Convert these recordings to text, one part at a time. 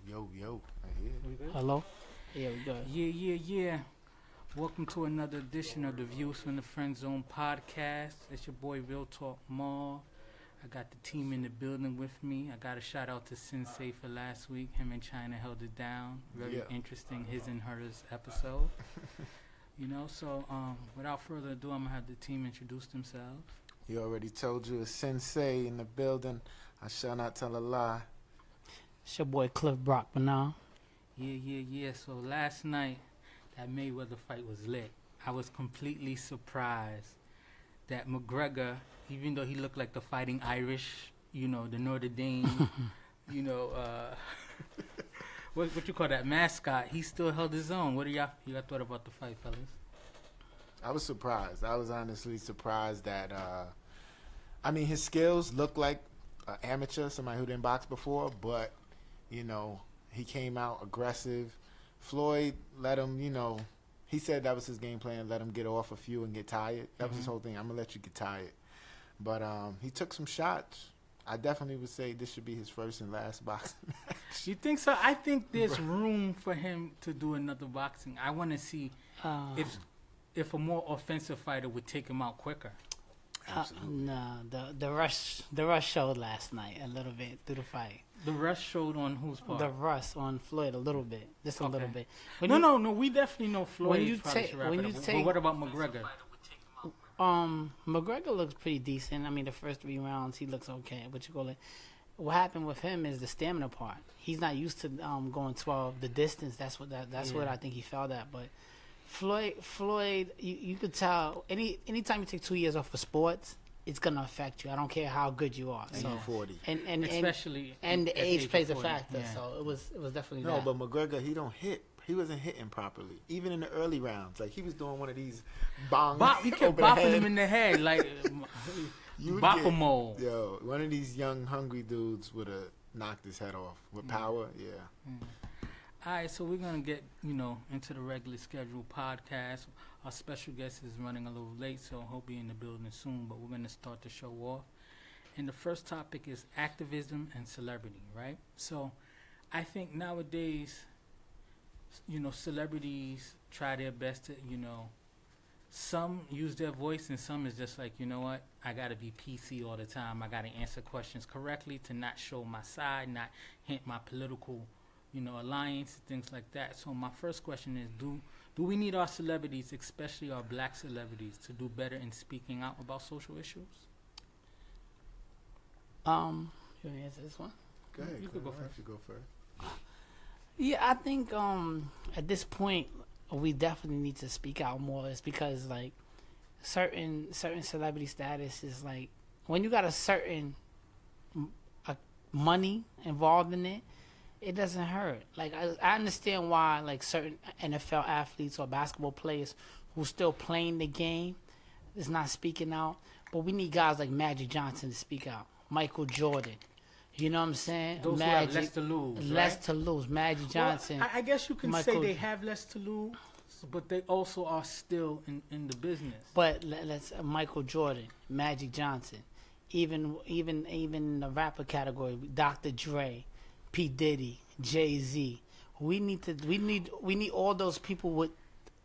Yo. I hear. We good? Hello? Yeah, we good. Yeah. Welcome to another edition of the Views from the Friend Zone podcast. It's your boy Real Talk Mall. I got the team in the building with me. I got a shout out to Sensei for last week. Him and China held it down. Very interesting his and hers episode. So without further ado, I'm going to have the team introduce themselves. He already told you a sensei in the building. I shall not tell a lie. It's your boy Cliff Brockman now. Yeah. So last night, that Mayweather fight was lit. I was completely surprised that McGregor, even though he looked like the Fighting Irish, the Notre Dame, what you call that mascot, he still held his own. What do y'all thought about the fight, fellas? I was surprised. I was honestly surprised that, his skills look like an amateur, somebody who didn't box before, but, he came out aggressive. Floyd let him, he said that was his game plan, let him get off a few and get tired. That was his whole thing. I'm going to let you get tired. But he took some shots. I definitely would say this should be his first and last boxing match. You think so? I think there's room for him to do another boxing. I want to see if a more offensive fighter would take him out quicker. No, the rush showed last night a little bit through the fight. The rush showed on whose part? The rush on Floyd a little bit, just a little bit. No. We definitely know Floyd. But what about McGregor? McGregor looks pretty decent. I mean, the first 3 rounds he looks okay. What happened with him is the stamina part. He's not used to going 12 the distance. That's what I think he felt at. But Floyd, you could tell anytime you take 2 years off of sports, it's gonna affect you. I don't care how good you are. So 40, and especially the age plays a factor. Yeah. So it was definitely that. But McGregor, he don't hit. He wasn't hitting properly, even in the early rounds. Like he was doing one of these bong. He kept bopping him in the head like bop-a-mole. Yo, one of these young hungry dudes would have knocked his head off with power. Yeah. All right, so we're going to get, into the regular scheduled podcast. Our special guest is running a little late, so he'll be in the building soon, but we're going to start the show off. And the first topic is activism and celebrity, right? So I think nowadays, celebrities try their best to, some use their voice and some is just like, you know what, I got to be PC all the time. I got to answer questions correctly to not show my side, not hint my political alliance, things like that. So my first question is, do we need our celebrities, especially our black celebrities, to do better in speaking out about social issues? You want to answer this one? Go ahead. You could go first. You go first. Yeah, I think at this point we definitely need to speak out more. It's because like certain celebrity status is like when you got a certain money involved in it, it doesn't hurt. Like I understand why like certain NFL athletes or basketball players who still playing the game is not speaking out. But we need guys like Magic Johnson to speak out. Michael Jordan. You know what I'm saying? Those Magic, who have less to lose. Less to lose. Magic Johnson. Well, I guess you can say they have less to lose, but they also are still in the business. But let's Michael Jordan, Magic Johnson, even in the rapper category, Dr. Dre, P. Diddy, Jay-Z. We need all those people with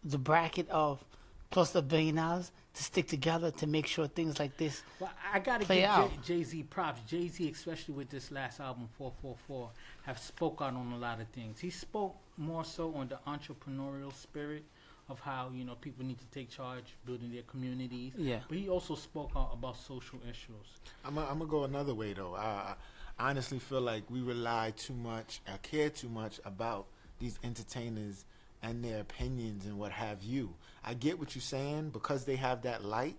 the bracket of close to $1 billion to stick together to make sure things like this I gotta play give out. Jay-Z props. Jay-Z, especially with this last album, 444, have spoke out on a lot of things. He spoke more so on the entrepreneurial spirit of how, people need to take charge, building their communities. Yeah. But he also spoke out about social issues. I'm going to go another way, though. I honestly feel like we rely too much, care too much about these entertainers and their opinions and what have you. I get what you're saying. Because they have that light,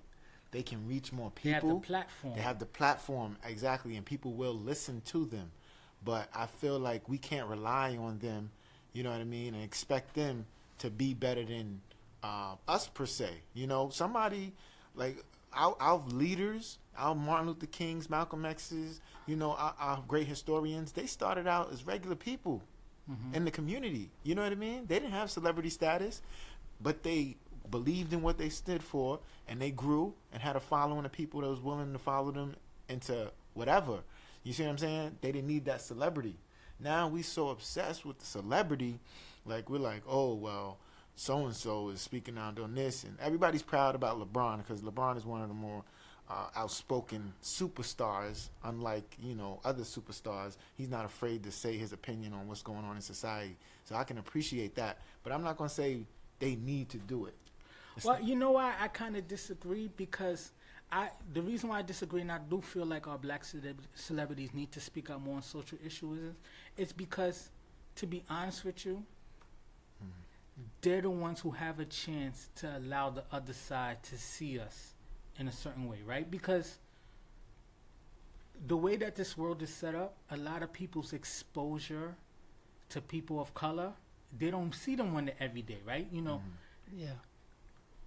they can reach more people. They have the platform. They have the platform, exactly, and people will listen to them. But I feel like we can't rely on them, you know what I mean, and expect them to be better than us, per se. Somebody like our leaders, our Martin Luther Kings, Malcolm X's, our great historians, they started out as regular people in the community. You know what I mean? They didn't have celebrity status, but they believed in what they stood for, and they grew and had a following of people that was willing to follow them into whatever. You see what I'm saying? They didn't need that celebrity. Now we so obsessed with the celebrity, like we're like, oh well, so and so is speaking out on this, and everybody's proud about LeBron because LeBron is one of the more outspoken superstars. Unlike other superstars, he's not afraid to say his opinion on what's going on in society. So I can appreciate that, but I'm not gonna say they need to do it. Well, you know why I kind of disagree, because the reason why I disagree, and I do feel like our black celebrities need to speak out more on social issues, it's because, to be honest with you, they're the ones who have a chance to allow the other side to see us in a certain way, right? Because the way that this world is set up, a lot of people's exposure to people of color, they don't see them when they're everyday, right? Yeah.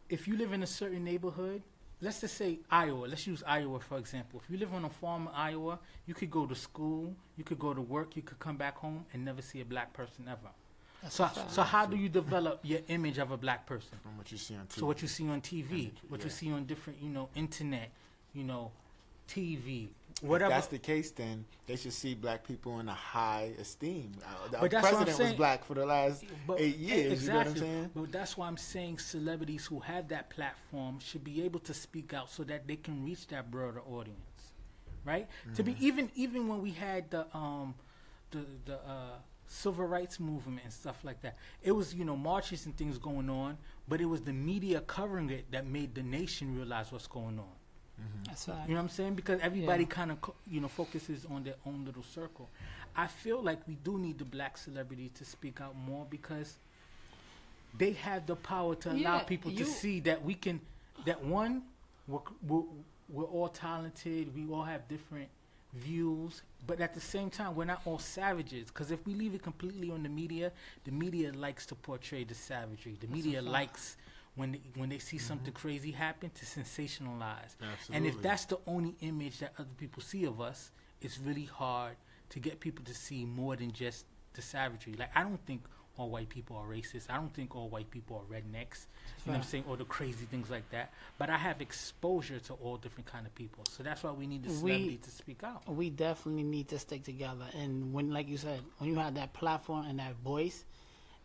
If you live in a certain neighborhood, let's just say Iowa. Let's use Iowa, for example. If you live on a farm in Iowa, you could go to school, you could go to work, you could come back home and never see a black person ever. So how do you develop your image of a black person? From what you see on TV. So what you see on TV, what you see on different, internet, TV, whatever. If that's the case, then they should see black people in a high esteem. The But that's what I'm president was saying. black for the last 8 years. Exactly. You know what I'm saying? But that's why I'm saying celebrities who have that platform should be able to speak out so that they can reach that broader audience, right? To be even when we had the civil rights movement and stuff like that, it was marches and things going on, but it was the media covering it that made the nation realize what's going on. That's right. You know what I'm saying? Because everybody kind of focuses on their own little circle. I feel like we do need the black celebrity to speak out more, because they have the power to allow people to see that we can. That one, we're all talented. We all have different views, but at the same time, we're not all savages. Because if we leave it completely on the media likes to portray the savagery. The media likes when they see something crazy happen to sensationalize. Absolutely. And if that's the only image that other people see of us, it's really hard to get people to see more than just the savagery. Like, I don't think all white people are racist. I don't think all white people are rednecks. You know what I'm saying? Or the crazy things like that. But I have exposure to all different kind of people. So that's why we need the celebrity to speak out. We definitely need to stick together. And when, like you said, when you have that platform and that voice,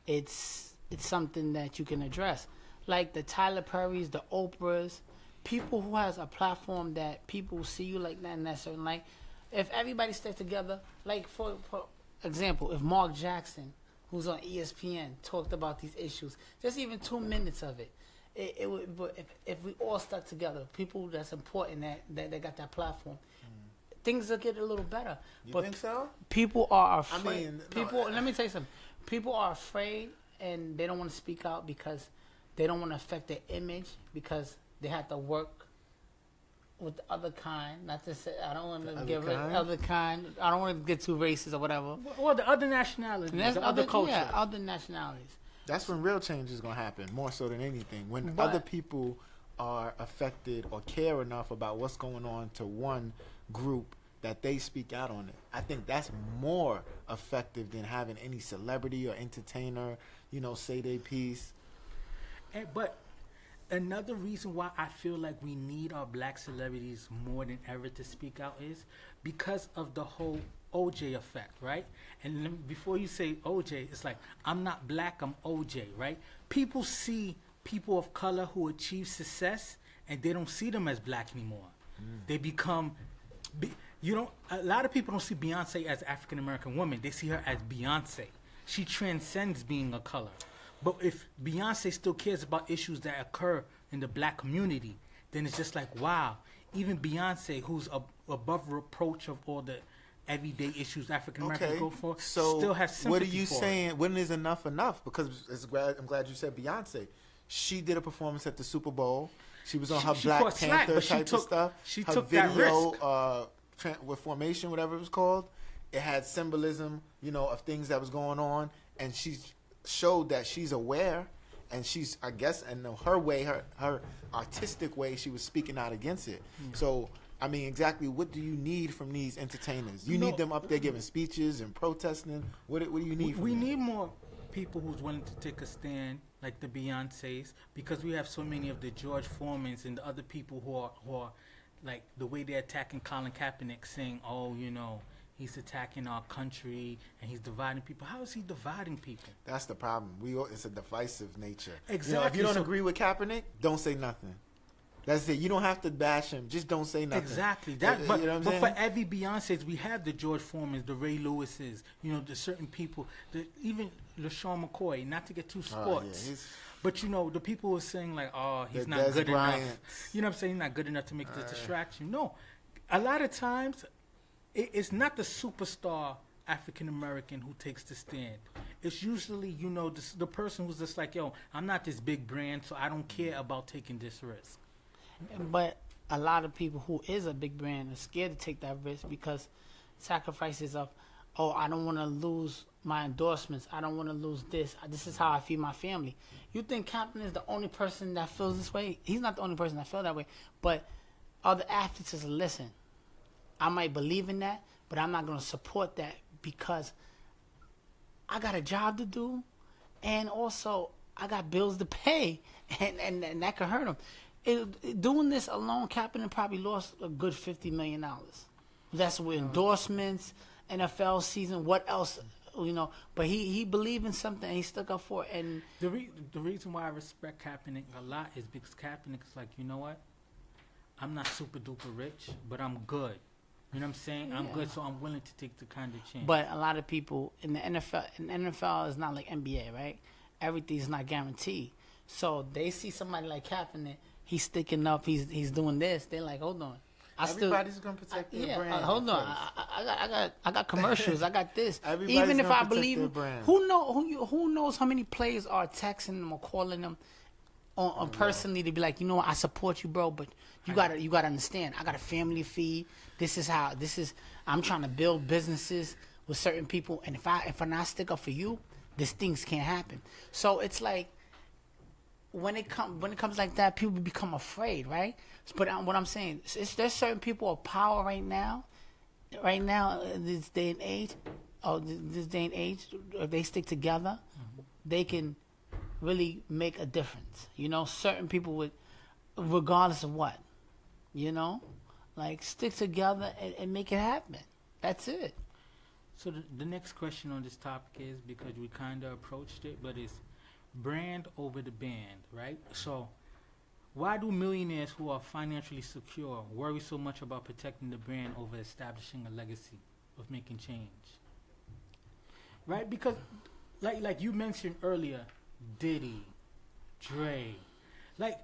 it's something that you can address. Like the Tyler Perrys, the Oprahs, people who has a platform that people see you like that and that certain light. If everybody sticks together, like for example, if Mark Jackson, who's on ESPN, talked about these issues, just even 2 minutes of it, it would. But if we all stuck together, people that's important that got that platform, things will get a little better. You think so? People are afraid. I mean, Let me tell you something. People are afraid and they don't want to speak out because they don't want to affect their image, because they have to work with the other kind. Not to say, I don't want to give it other kind. I don't want to get too racist or whatever. Or the other nationalities, the other cultures. Yeah, other nationalities. That's when real change is going to happen, more so than anything. When other people are affected or care enough about what's going on to one group that they speak out on it. I think that's more effective than having any celebrity or entertainer, say their piece. But another reason why I feel like we need our black celebrities more than ever to speak out is because of the whole OJ effect, right? And before you say OJ, it's like, I'm not black, I'm OJ, right? People see people of color who achieve success and they don't see them as black anymore. They become, a lot of people don't see Beyonce as an African American woman. They see her as Beyonce. She transcends being a color. But if Beyonce still cares about issues that occur in the black community, then it's just like, wow, even Beyonce, who's above reproach of all the everyday issues African Americans go for, still has sympathy. What are you saying? When is enough? Because I'm glad you said Beyonce. She did a performance at the Super Bowl. She was on her Black Panther type of stuff. She her took video, that risk. With Formation, whatever it was called, it had symbolism, of things that was going on, and she showed that she's aware, and she's, I guess, in her way, her artistic way, she was speaking out against it. So, I mean, exactly what do you need from these entertainers? You need them up there giving speeches and protesting? What do you need from them? We need more people who's willing to take a stand, like the Beyoncés, because we have so many of the George Foremans and the other people who are like, the way they're attacking Colin Kaepernick, saying, he's attacking our country and he's dividing people. How is he dividing people? That's the problem. It's a divisive nature. Exactly. You know, if you don't agree with Kaepernick, don't say nothing. That's it. You don't have to bash him. Just don't say nothing. Exactly. But for every Beyonce's, we have the George Foremans, the Ray Lewises, you know, the certain people, even LaShawn McCoy, not to get too sports. But, you know, the people who are saying, like, oh, he's not good enough. You know what I'm saying? He's not good enough to make this distraction. No. A lot of times, it's not the superstar African-American who takes the stand. It's usually, you know, the person who's just like, yo, I'm not this big brand, so I don't care about taking this risk. But a lot of people who is a big brand are scared to take that risk because sacrifices of, oh, I don't want to lose my endorsements. I don't want to lose this. This is how I feed my family. You think Kaepernick is the only person that feels this way? He's not the only person that feels that way. But other athletes is, listen, I might believe in that, but I'm not going to support that because I got a job to do and also I got bills to pay and that could hurt him. Doing this alone, Kaepernick probably lost a good $50 million. That's with endorsements, NFL season, what else, you know. But he believed in something and he stuck up for it. And the reason why I respect Kaepernick a lot is because Kaepernick is like, you know what? I'm not super duper rich, but I'm good. You know what I'm saying? Yeah. I'm good, so I'm willing to take the kind of chance. But a lot of people in the NFL is not like NBA, right? Everything's not guaranteed. So they see somebody like Kaepernick. He's sticking up. He's doing this. They're like, hold on. Everybody's gonna protect their brand. Hold on. I got commercials. I got this. Everybody's Even if I believe him, who knows how many players are texting them or calling them on personally to be like, you know what, I support you, bro, but you gotta understand. I got a family to feed. I'm trying to build businesses with certain people, and if I not stick up for you, these things can't happen. So it's like, when it comes like that, people become afraid, right? But what I'm saying is, there's certain people of power right now, in this day and age, if they stick together, they can really make a difference. You know, certain people regardless of what, you know, like stick together and make it happen. That's it. So the next question on this topic is, because we kind of approached it, but it's brand over the band, right? So why do millionaires who are financially secure worry so much about protecting the brand over establishing a legacy of making change? Right? Because like you mentioned earlier, Diddy, Dre. Like,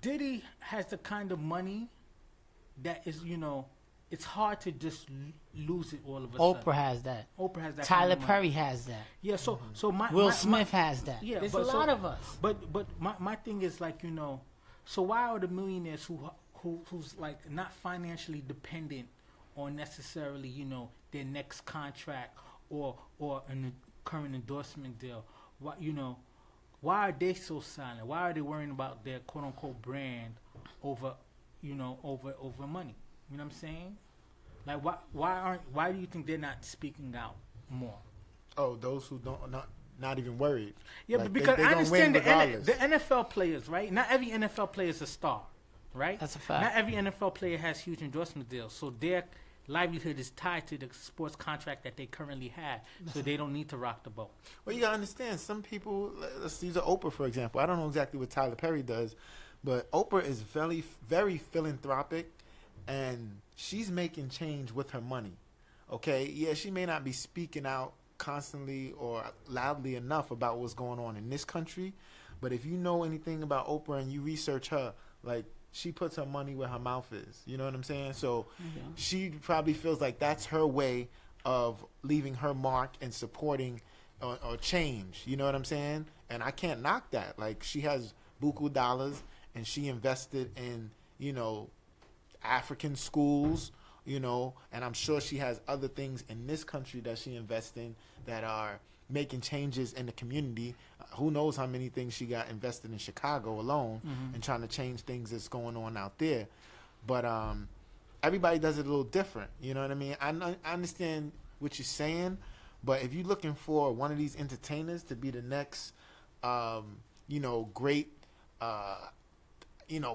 Diddy has the kind of money that is, you know, it's hard to just lose it all of a sudden. Oprah has that. kind Tyler of Perry has that. Yeah, so Will Smith has that. Yeah, there's a lot of us. But my thing is, like, you know, so why are the millionaires who's like not financially dependent on necessarily, you know, their next contract or a current endorsement deal? Why are they so silent? Why are they worrying about their quote unquote brand over money? You know what I'm saying? Like, why do you think they're not speaking out more? Oh, those who not even worried. Yeah, like, because they I understand the regardless. NFL players, right? Not every NFL player is a star, right? That's a fact. Not every NFL player has huge endorsement deals, so their livelihood is tied to the sports contract that they currently have, so they don't need to rock the boat. Well, you gotta understand, some people, let's use Oprah, for example. I don't know exactly what Tyler Perry does, but Oprah is very, very philanthropic, and she's making change with her money. Okay? Yeah, she may not be speaking out constantly or loudly enough about what's going on in this country, but if you know anything about Oprah and you research her, like, she puts her money where her mouth is. You know what I'm saying? So she probably feels like that's her way of leaving her mark and supporting or change. You know what I'm saying? And I can't knock that. Like, she has buku dollars, and she invested in, you know, African schools, you know, and I'm sure she has other things in this country that she invests in that are making changes in the community. Who knows how many things she got invested in Chicago alone and trying to change things that's going on out there. But everybody does it a little different. You know what I mean? I understand what you're saying, but if you're looking for one of these entertainers to be the next, you know, great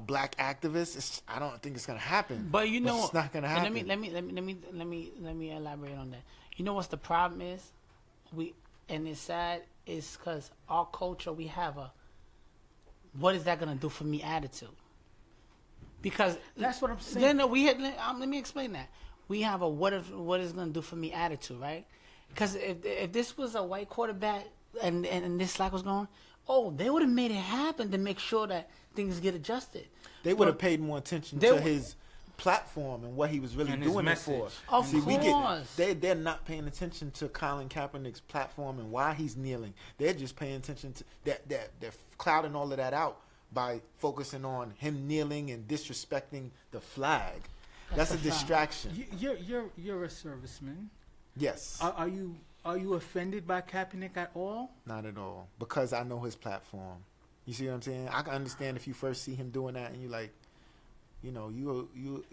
black activists. I don't think it's gonna happen. But it's not gonna happen. Let me elaborate on that. You know what's the problem is? And it's sad is because our culture, we have a what is that gonna do for me attitude. Because that's what I'm saying. Let me explain that. We have a what is gonna do for me attitude, right? Because if this was a white quarterback and this like was going, they would have made it happen to make sure that things get adjusted. They would have paid more attention to his platform and what he was really doing it for. Of course. They're not paying attention to Colin Kaepernick's platform and why he's kneeling. They're just paying attention to that. They're clouding all of that out by focusing on him kneeling and disrespecting the flag. That's a distraction. You're a serviceman. Yes. Are you offended by Kaepernick at all? Not at all, because I know his platform. You see what I'm saying? I can understand if you first see him doing that and you're like, you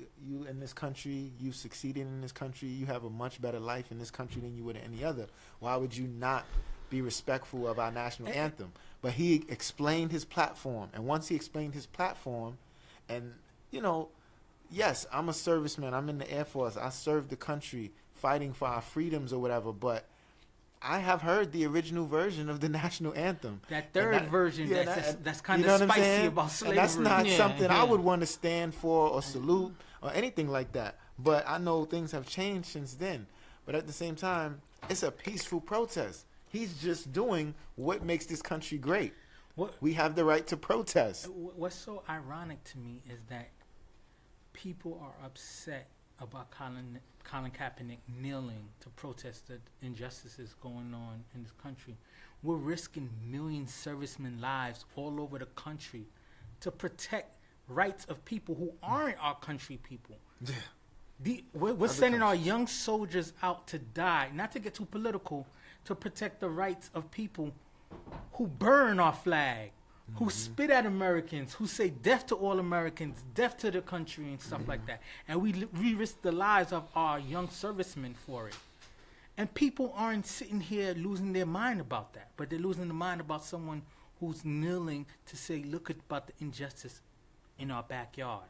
in this country, you succeeded in this country, you have a much better life in this country than you would in any other. Why would you not be respectful of our national anthem? But he explained his platform, and once he explained his platform, and yes, I'm a serviceman. I'm in the Air Force. I served the country fighting for our freedoms or whatever, but I have heard the original version of the national anthem. That third version, that's kind of spicy about slavery. And that's not something I would want to stand for or salute or anything like that. But I know things have changed since then. But at the same time, it's a peaceful protest. He's just doing what makes this country great. We have the right to protest. What's so ironic to me is that people are upset about Colin Kaepernick kneeling to protest the injustices going on in this country. We're risking million servicemen lives all over the country to protect rights of people who aren't our country people. Yeah. We're sending our young soldiers out to die, not to get too political, to protect the rights of people who burn our flag, who spit at Americans, who say death to all Americans, death to the country and stuff like that. And we risk the lives of our young servicemen for it. And people aren't sitting here losing their mind about that, but they're losing their mind about someone who's kneeling to say, look about the injustice in our backyard.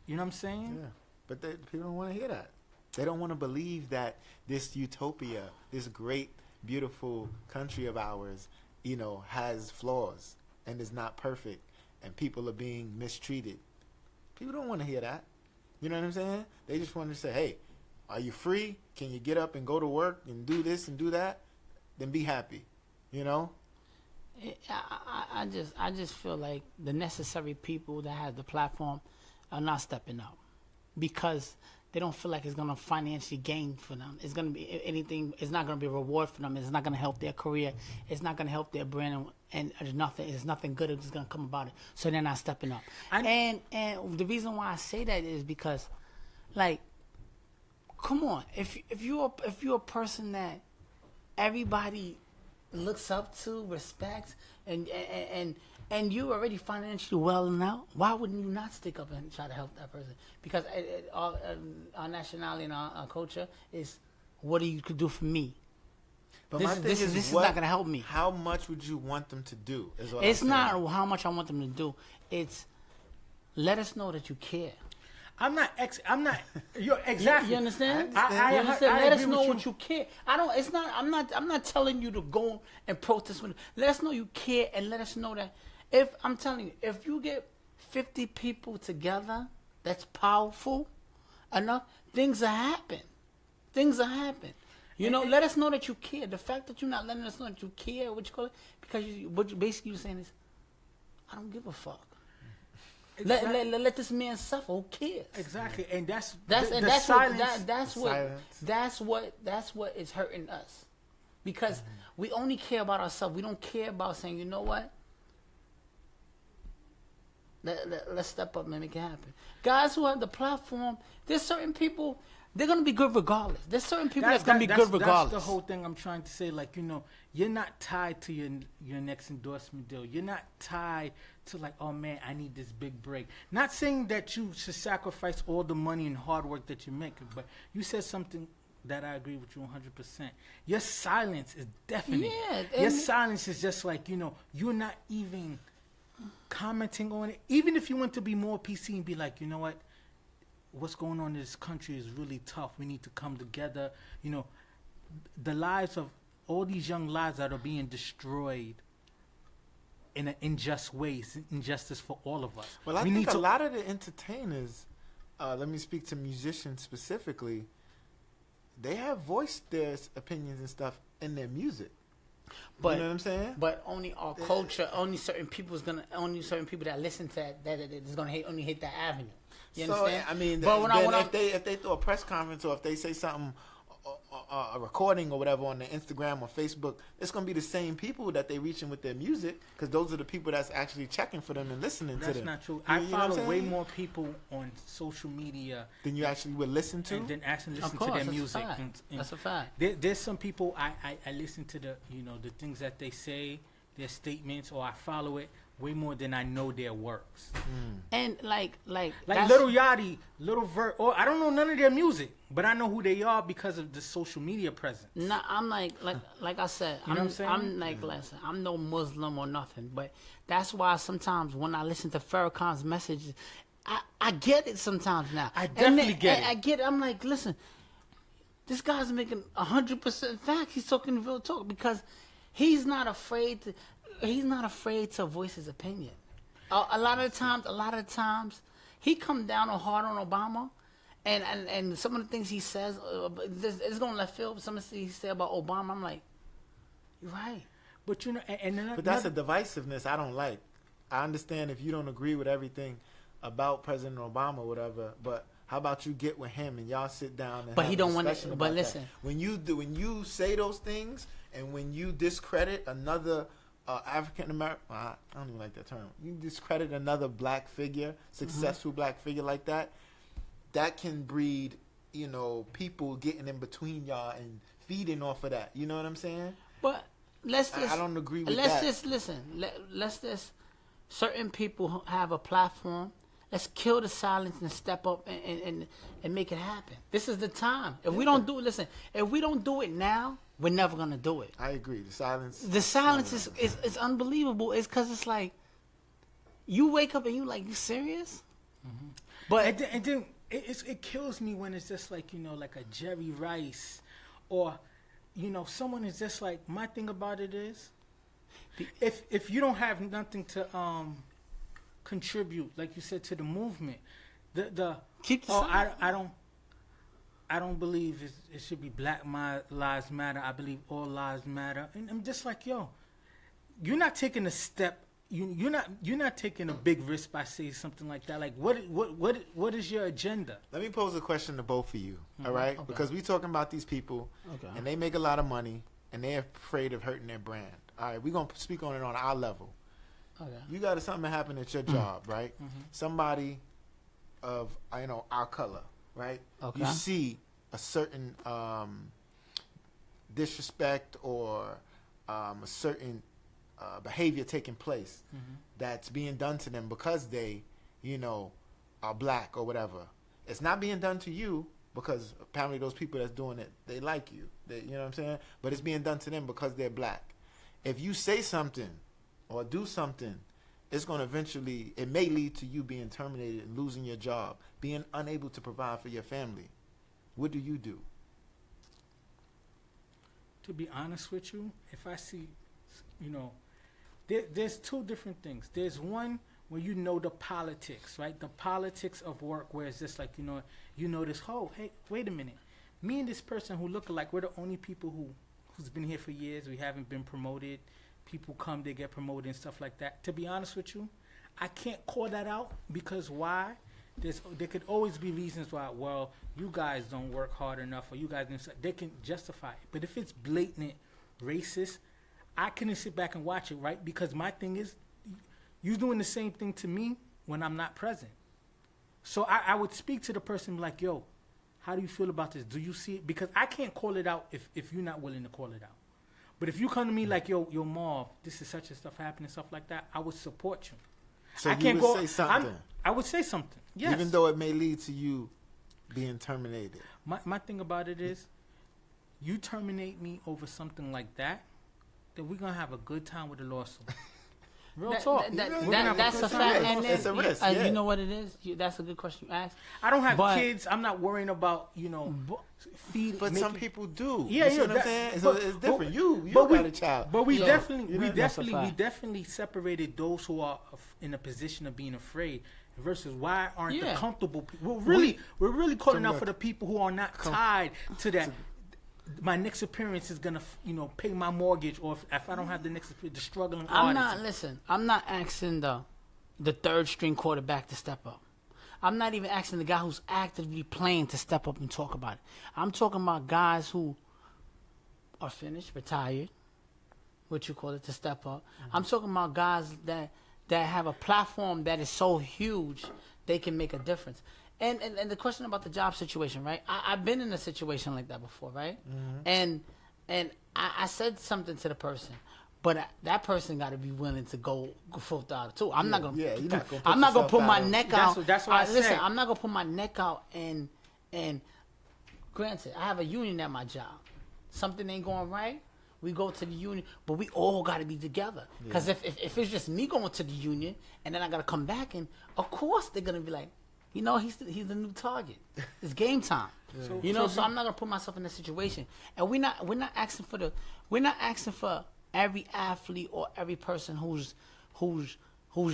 You know what I'm saying? Yeah, but people don't want to hear that. They don't want to believe that this utopia, this great, beautiful country of ours, has flaws and is not perfect, and people are being mistreated. People don't want to hear that. You know what I'm saying? They just want to say, hey, are you free? Can you get up and go to work and do this and do that? Then be happy. I just feel like the necessary people that have the platform are not stepping up because they don't feel like it's going to financially gain for them. It's going to be anything. It's not going to be a reward for them. It's not going to help their career. It's not going to help their brand, and there's nothing good that's going to come about it. So they're not stepping up. And the reason why I say that is because, come on, if you're a person that everybody looks up to, respects, and you already financially well enough, why wouldn't you not stick up and try to help that person? Because our nationality and our culture is, what you could do for me? But this is not going to help me. How much would you want them to do? It's not how much I want them to do. It's let us know that you care. You're exactly. You understand? I understand. Let us know what you care. I'm not telling you to go and protest. Let us know you care, and let us know that I'm telling you, if you get 50 people together, that's powerful enough, things will happen. Let us know that you care. The fact that you're not letting us know that you care, because what basically you're saying is, I don't give a fuck. Exactly. Let this man suffer. Who cares? Exactly, and that's what is hurting us, because we only care about ourselves. We don't care about saying, you know what? Let's step up and make it happen. Guys who have the platform, there's certain people. They're going to be good regardless. There's certain people that's going to be good regardless. That's the whole thing I'm trying to say. You're not tied to your next endorsement deal. You're not tied to oh man, I need this big break. Not saying that you should sacrifice all the money and hard work that you make, but you said something that I agree with you 100%. Your silence is deafening. Yeah, your silence is just you're not even commenting on it, even if you want to be more PC and be like, you know what's going on in this country is really tough. We need to come together. You know, the lives of all these young lives that are being destroyed in an unjust ways, injustice for all of us. Well, I think a lot of the entertainers, let me speak to musicians specifically, they have voiced their opinions and stuff in their music. But, you know what I'm saying? But only our culture, only certain people that listen to that is gonna only hit that avenue. You understand? I mean, but if they throw a press conference or if they say something, a recording or whatever on their Instagram or Facebook, it's gonna be the same people that they reaching with their music, because those are the people that's actually checking for them and listening to them. That's not true. I follow way more people on social media than you actually would listen to, than actually listen to their music. That's a fact. There's some people I listen to the things that they say, their statements, or I follow it way more than I know their works. And like Little Yachty, Little Vert, or I don't know none of their music, but I know who they are because of the social media presence. Nah, I'm like I said, you know what I'm saying? I'm like, listen, I'm no Muslim or nothing, but that's why sometimes when I listen to Farrakhan's messages, I get it sometimes now. I definitely get it. I get it. I'm like, listen, this guy's making 100% fact. He's talking real talk because he's not afraid to voice his opinion. A lot of times, he come down hard on Obama, and some of the things he says, it's going to left field. Some of the things he said about Obama, I'm like, you're right. But but that's a divisiveness I don't like. I understand if you don't agree with everything about President Obama or whatever, but how about you get with him and y'all sit down and have a discussion about that. When you say those things and when you discredit another African American, I don't even like that term. You discredit another black figure, successful black figure like that, that can breed, people getting in between y'all and feeding off of that. You know what I'm saying? But I don't agree with that. Let's just listen. Let's just, certain people have a platform. Let's kill the silence and step up and make it happen. This is the time. If we don't do it, if we don't do it now, we're never gonna do it. I agree. The silence is unbelievable. It's because it's like you wake up and you like, you serious? Mm-hmm. But and then it kills me when it's just like like a Jerry Rice, or someone is just like, my thing about it is, if you don't have nothing to contribute, like you said, to the movement, keep the I don't believe it should be Black Lives Matter. I believe all lives matter. And I'm just like, yo, you're not taking a step. You're not taking a big risk by saying something like that. Like, what is your agenda? Let me pose a question to both of you. All right, okay. Because we talking about these people, and they make a lot of money, and they're afraid of hurting their brand. All right, we're gonna speak on it on our level. Okay. You got something happen at your job, right? Mm-hmm. Somebody of our color, right? Okay. You see a certain disrespect or a certain behavior taking place that's being done to them because they, are black or whatever. It's not being done to you because apparently those people that's doing it, they like you. You know what I'm saying? But it's being done to them because they're black. If you say something or do something, it's going to eventually, it may lead to you being terminated and losing your job, being unable to provide for your family. What do you do? To be honest with you, if I see, there's two different things. There's one where the politics, right? The politics of work, where it's just like, this whole, hey, wait a minute. Me and this person who look alike, we're the only people who's been here for years. We haven't been promoted. People come, they get promoted and stuff like that. To be honest with you, I can't call that out because why? There could always be reasons why, well, you guys don't work hard enough, or you guys don't, they can justify it. But if it's blatant racist, I couldn't sit back and watch it, right? Because my thing is, you doing the same thing to me when I'm not present. So I would speak to the person like, yo, how do you feel about this? Do you see it? Because I can't call it out if you're not willing to call it out. But if you come to me like, yo, Marv, this is such and stuff happening, stuff like that, I would support you. So you would say something? I would say something, yes. Even though it may lead to you being terminated. My thing about it is, you terminate me over something like that, then we're going to have a good time with the lawsuit. Real talk. That's a fact. And it's a risk. Yeah. You know what it is? That's a good question you asked. I don't have kids. I'm not worrying about feed. But some people do. Yeah, you see what I'm saying? So it's different. You got a child. But we Yeah. definitely separated those who are in a position of being afraid versus why aren't the comfortable people. We're really calling out for the people who are not tied to that. My next appearance is gonna, pay my mortgage, or if I don't have the next appearance, the struggling artist. I'm not asking the third string quarterback to step up. I'm not even asking the guy who's actively playing to step up and talk about it. I'm talking about guys who are finished, retired, what you call it, to step up. Mm-hmm. I'm talking about guys that have a platform that is so huge they can make a difference. And the question about the job situation, right? I've been in a situation like that before, right? Mm-hmm. And I said something to the person, but that person got to be willing to go full throttle too. I'm not gonna put my neck out. That's what I said. Listen, I'm not gonna put my neck out and granted, I have a union at my job. Something ain't going right, we go to the union, but we all got to be together. Because if it's just me going to the union and then I got to come back, and of course they're gonna be like, he's the new target. It's game time. Yeah. So I'm not gonna put myself in that situation. And we're not asking for every athlete or every person who's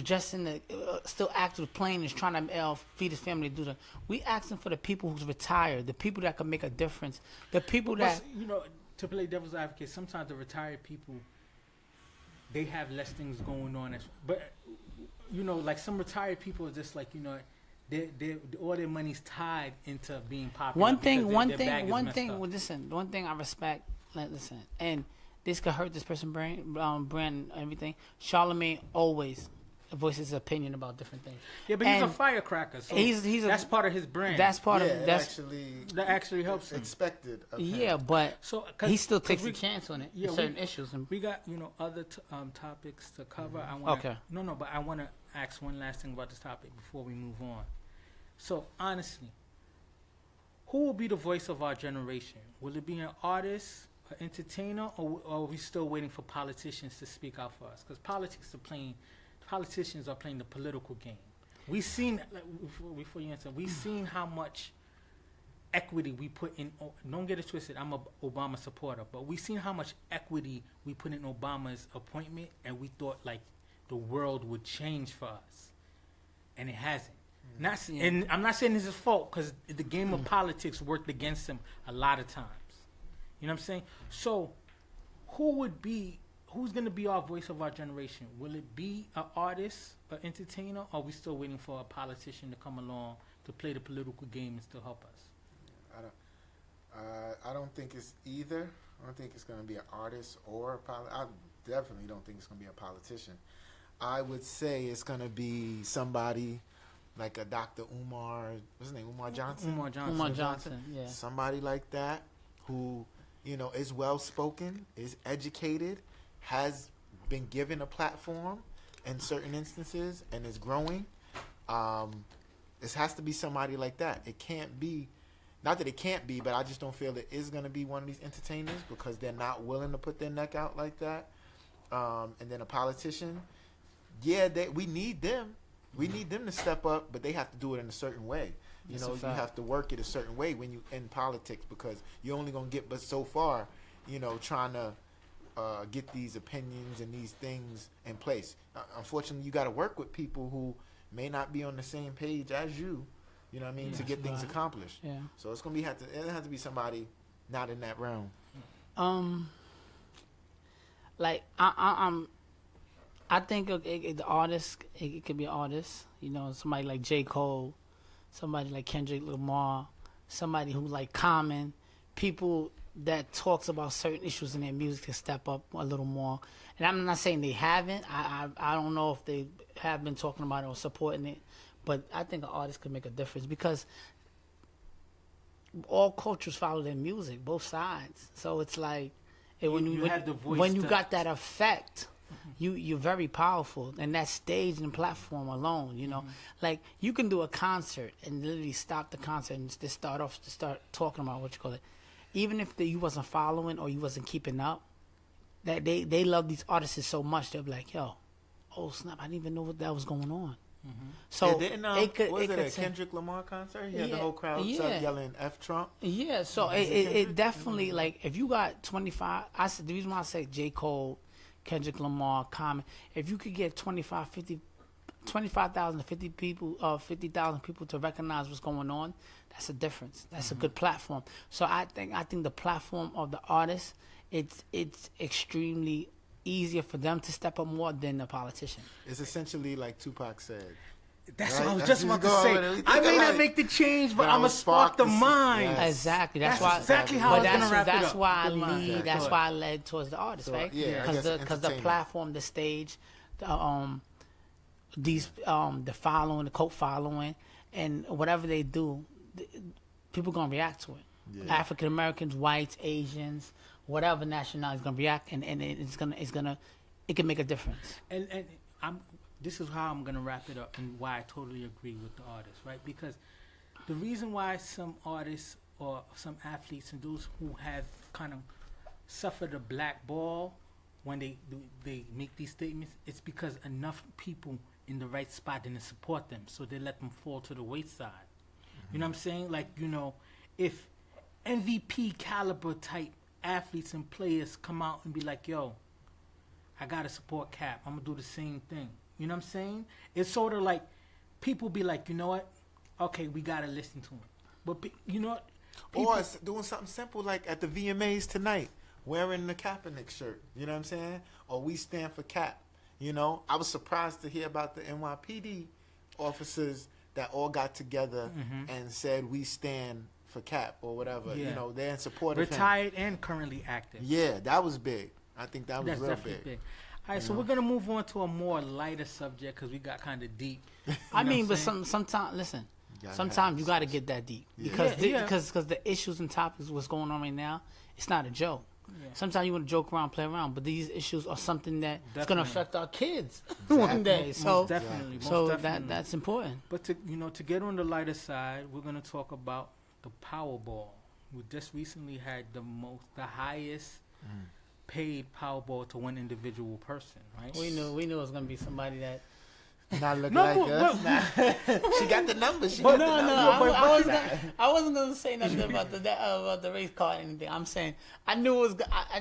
just in the still active playing is trying to feed his family. Do that. We asking for the people who's retired, the people that can make a difference, the people that to play devil's advocate. Sometimes the retired people, they have less things going on. But like some retired people are just like all their money's tied into being popular. One thing. I respect. Listen, and this could hurt this person's brand and everything. Charlamagne always voices his opinion about different things. Yeah, but he's a firecracker. So that's part of his brand. That's part of that actually helps him. Expected of him. Yeah, but he still takes a chance on it. Yeah, certain issues. And we got other topics to cover. Mm-hmm. But I want to ask one last thing about this topic before we move on. So honestly, who will be the voice of our generation? Will it be an artist, an entertainer, or are we still waiting for politicians to speak out for us? Because politicians are playing the political game. We've seen, before you answer, we've seen how much equity we put in. Don't get it twisted, I'm an Obama supporter, but we've seen how much equity we put in Obama's appointment, and we thought like the world would change for us, and it hasn't. And I'm not saying this is his fault, because the game of politics worked against him a lot of times. You know what I'm saying? So who's going to be our voice of our generation? Will it be an artist, an entertainer, or are we still waiting for a politician to come along to play the political game and still help us? I don't think it's either. I don't think it's going to be an artist or a I definitely don't think it's going to be a politician. I would say it's going to be somebody like a Dr. Umar, what's his name? Umar Johnson? Umar Johnson, yeah. Somebody like that who, is well-spoken, is educated, has been given a platform in certain instances, and is growing. This has to be somebody like that. It can't be, not that it can't be, but I just don't feel it is going to be one of these entertainers because they're not willing to put their neck out like that. And then a politician, we need them. We need them to step up, but they have to do it in a certain way. You have to work it a certain way when you in politics, because you're only going to get but so far, trying to get these opinions and these things in place. Unfortunately, you got to work with people who may not be on the same page as you, to get things accomplished. Yeah. So it's going to it has to be somebody not in that realm. I think the artist, it could be an artist, somebody like J. Cole, somebody like Kendrick Lamar, somebody who like Common, people that talks about certain issues in their music to step up a little more. And I'm not saying they haven't. I don't know if they have been talking about it or supporting it, but I think an artist could make a difference because all cultures follow their music, both sides. So it's like when you got that effect. You're very powerful, and that stage and platform alone, like you can do a concert and literally stop the concert and just start talking about what you call it, even if you wasn't following or you wasn't keeping up. That they love these artists so much, they'll be like, yo, oh snap, I didn't even know what that was going on. Mm-hmm. So didn't was it a Kendrick Lamar concert? He had the whole crowd yelling "F Trump." Yeah, so it definitely like if you got 25. The reason why I say J. Cole, Kendrick Lamar, Common. If you could get 25,000 to 50 people, 50,000 people to recognize what's going on, that's a difference. That's a good platform. So I think the platform of the artist, it's extremely easier for them to step up more than the politician. It's essentially like Tupac said. That's right? what I was just about to say. I may not make the change, but I'm going to spark the mind. Yes. Exactly. That's why, exactly how I was going to wrap it up. That's why I led towards the artist, right? Yeah, because the platform, the stage, the following, the cult following, and whatever they do, people going to react to it. Yeah. African Americans, whites, Asians, whatever nationality is going to react, and it can make a difference. And this is how I'm going to wrap it up, and why I totally agree with the artists, right? Because the reason why some artists or some athletes and those who have kind of suffered a black ball when they make these statements, it's because enough people in the right spot didn't support them, so they let them fall to the wayside. Mm-hmm. You know what I'm saying? Like, if MVP caliber type athletes and players come out and be like, yo, I gotta support Cap, I'm gonna do the same thing. You know what I'm saying? It's sort of like people be like, you know what? Okay, we gotta listen to him. But you know what? Or it's doing something simple like at the VMAs tonight, wearing the Kaepernick shirt. You know what I'm saying? Or we stand for Cap. I was surprised to hear about the NYPD officers that all got together and said we stand for Cap or whatever. Yeah. They're in support of him. Retired and currently active. Yeah, that was big. I think that was real big. All right, so we're going to move on to a more lighter subject because we got kind of deep. But sometimes, listen, sometimes you got to get that deep. Because the issues and topics, what's going on right now, it's not a joke. Yeah. Sometimes you want to joke around, play around, but these issues are something that's going to affect our kids one day. Most definitely. That's important. But to get on the lighter side, we're going to talk about the Powerball. We just recently had the highest paid Powerball to one individual person, right? We knew it was going to be somebody that not look like us. She got the numbers. I wasn't going to say nothing about the race card or anything. I'm saying I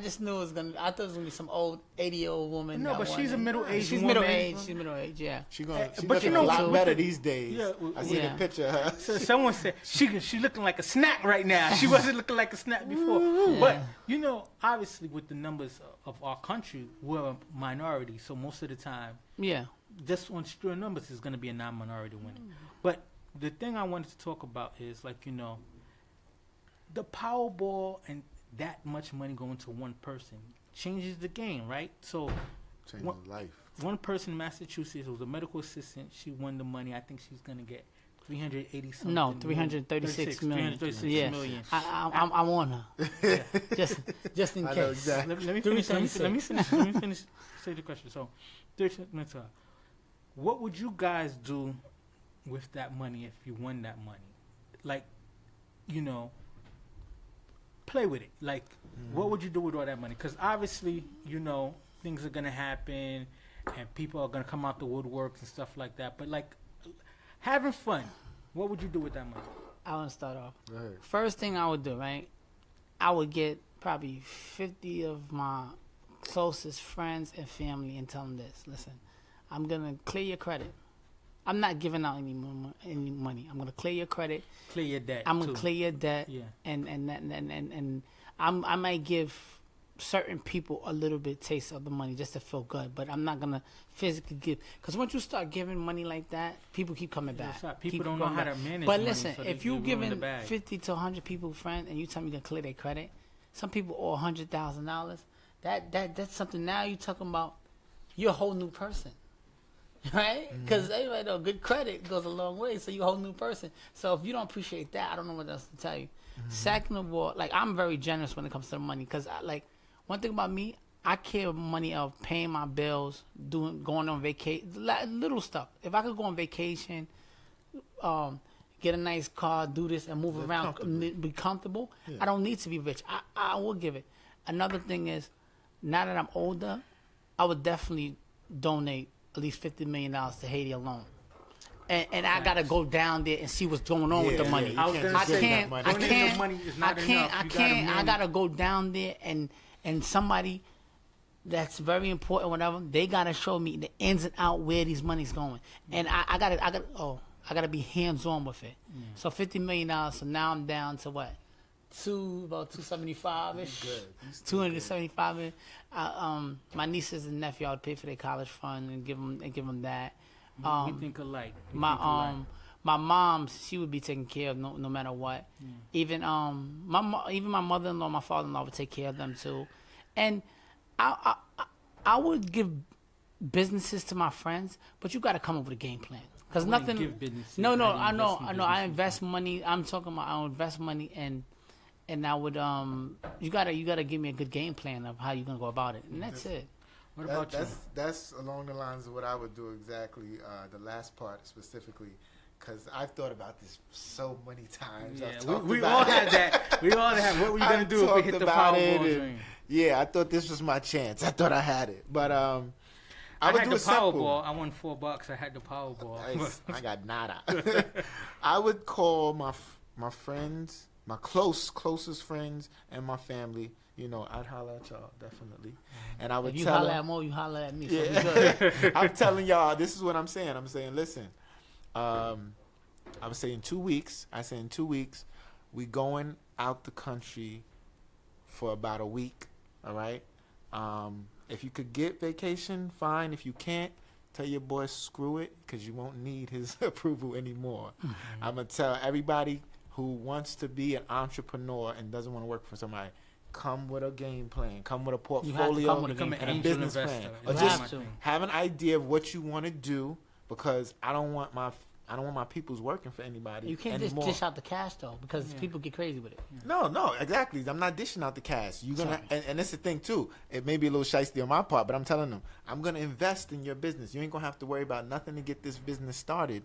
just knew it was going to. I thought it was going to be some old 80-year-old woman. No, but she's a middle-aged. She's woman. She's middle-aged. Yeah. She's looking a lot better these days. Yeah, I see the picture of her. So someone said she looking like a snack right now. She wasn't looking like a snack before. Yeah. But obviously with the numbers of our country, we're a minority. So most of the time, just on sheer numbers is going to be a non-minority winning. But the thing I wanted to talk about is the Powerball and that much money going to one person changes the game, right? So changes life. One person in Massachusetts was a medical assistant. She won the money. I think she's going to get 380 something. No, 336 million. 336 million. I want her. just in case. Exactly. Let me finish. Say the question. So, 36 minutes. What would you guys do with that money if you won that money? Play with it. What would you do with all that money? Because obviously, things are going to happen and people are going to come out the woodworks and stuff like that. But, having fun, what would you do with that money? I want to start off. First thing I would do, right? I would get probably 50 of my closest friends and family and tell them this. Listen, I'm going to clear your credit. I'm not giving out any money. I'm going to clear your credit. Clear your debt. I'm going to clear your debt. Yeah. And I might give certain people a little bit taste of the money just to feel good, but I'm not going to physically give. Because once you start giving money like that, people keep coming back. People don't know how to manage But money, listen, so if you're giving 50 to 100 people friends and you tell me you're going to clear their credit, some people owe $100,000. That's something now you're talking about. You're a whole new person. Right? Because everybody know good credit goes a long way, so you're a whole new person. So if you don't appreciate that, I don't know what else to tell you. Second of all, I'm very generous when it comes to money, because one thing about me, I care money of paying my bills, going on vacation, little stuff. If I could go on vacation, get a nice car, do this, and move around, be comfortable, I don't need to be rich. I will give it. Another thing is, now that I'm older, I would definitely donate at least $50 million to Haiti alone. And I gotta go down there and see what's going on with the money. I can't. I gotta go down there and somebody that's very important, whatever. They gotta show me the ins and out where these money's going, and I gotta be hands on with it. So $50 million. So now I'm down to what? About 275 ish. 275. My nieces and nephew, I would pay for their college fund and give them that. We think alike. My mom, she would be taken care of no matter what. Even my mother-in-law, my father-in-law would take care of them too. And I would give businesses to my friends, but you got to come up with a game plan. Because nothing. No, I know. I invest money. I'm talking about I invest money and I would you gotta give me a good game plan of how you're gonna go about it, and that's it. What about you? That's along the lines of what I would do exactly. The last part specifically, because I've thought about this so many times. Yeah, we all had that. We all had. What were you gonna do if we hit the Powerball dream? Yeah, I thought this was my chance. I thought I had it, but I would had do the Powerball. I won $4. I had the Powerball. I got nada. I would call my friends, my closest friends, and my family. You know, I'd holler at y'all, definitely. And I would if you tell holler them, at Mo, you holler at me. Yeah. So we good. I'm telling y'all, this is what I'm saying. I'm saying, listen, I would say in 2 weeks, we going out the country for about a week, all right? If you could get vacation, fine. If you can't, tell your boy screw it, because you won't need his approval anymore. I'm going to tell everybody who wants to be an entrepreneur and doesn't want to work for somebody, come with a game plan, come with a portfolio and a business plan. Or just have an idea of what you want to do, because I don't want my peoples working for anybody. You can't anymore. just dish out the cash though, because people get crazy with it. No, exactly. I'm not dishing out the cash. You're gonna, and that's the thing too. It may be a little shiesty on my part, but I'm telling them, I'm gonna invest in your business. You ain't gonna have to worry about nothing to get this business started.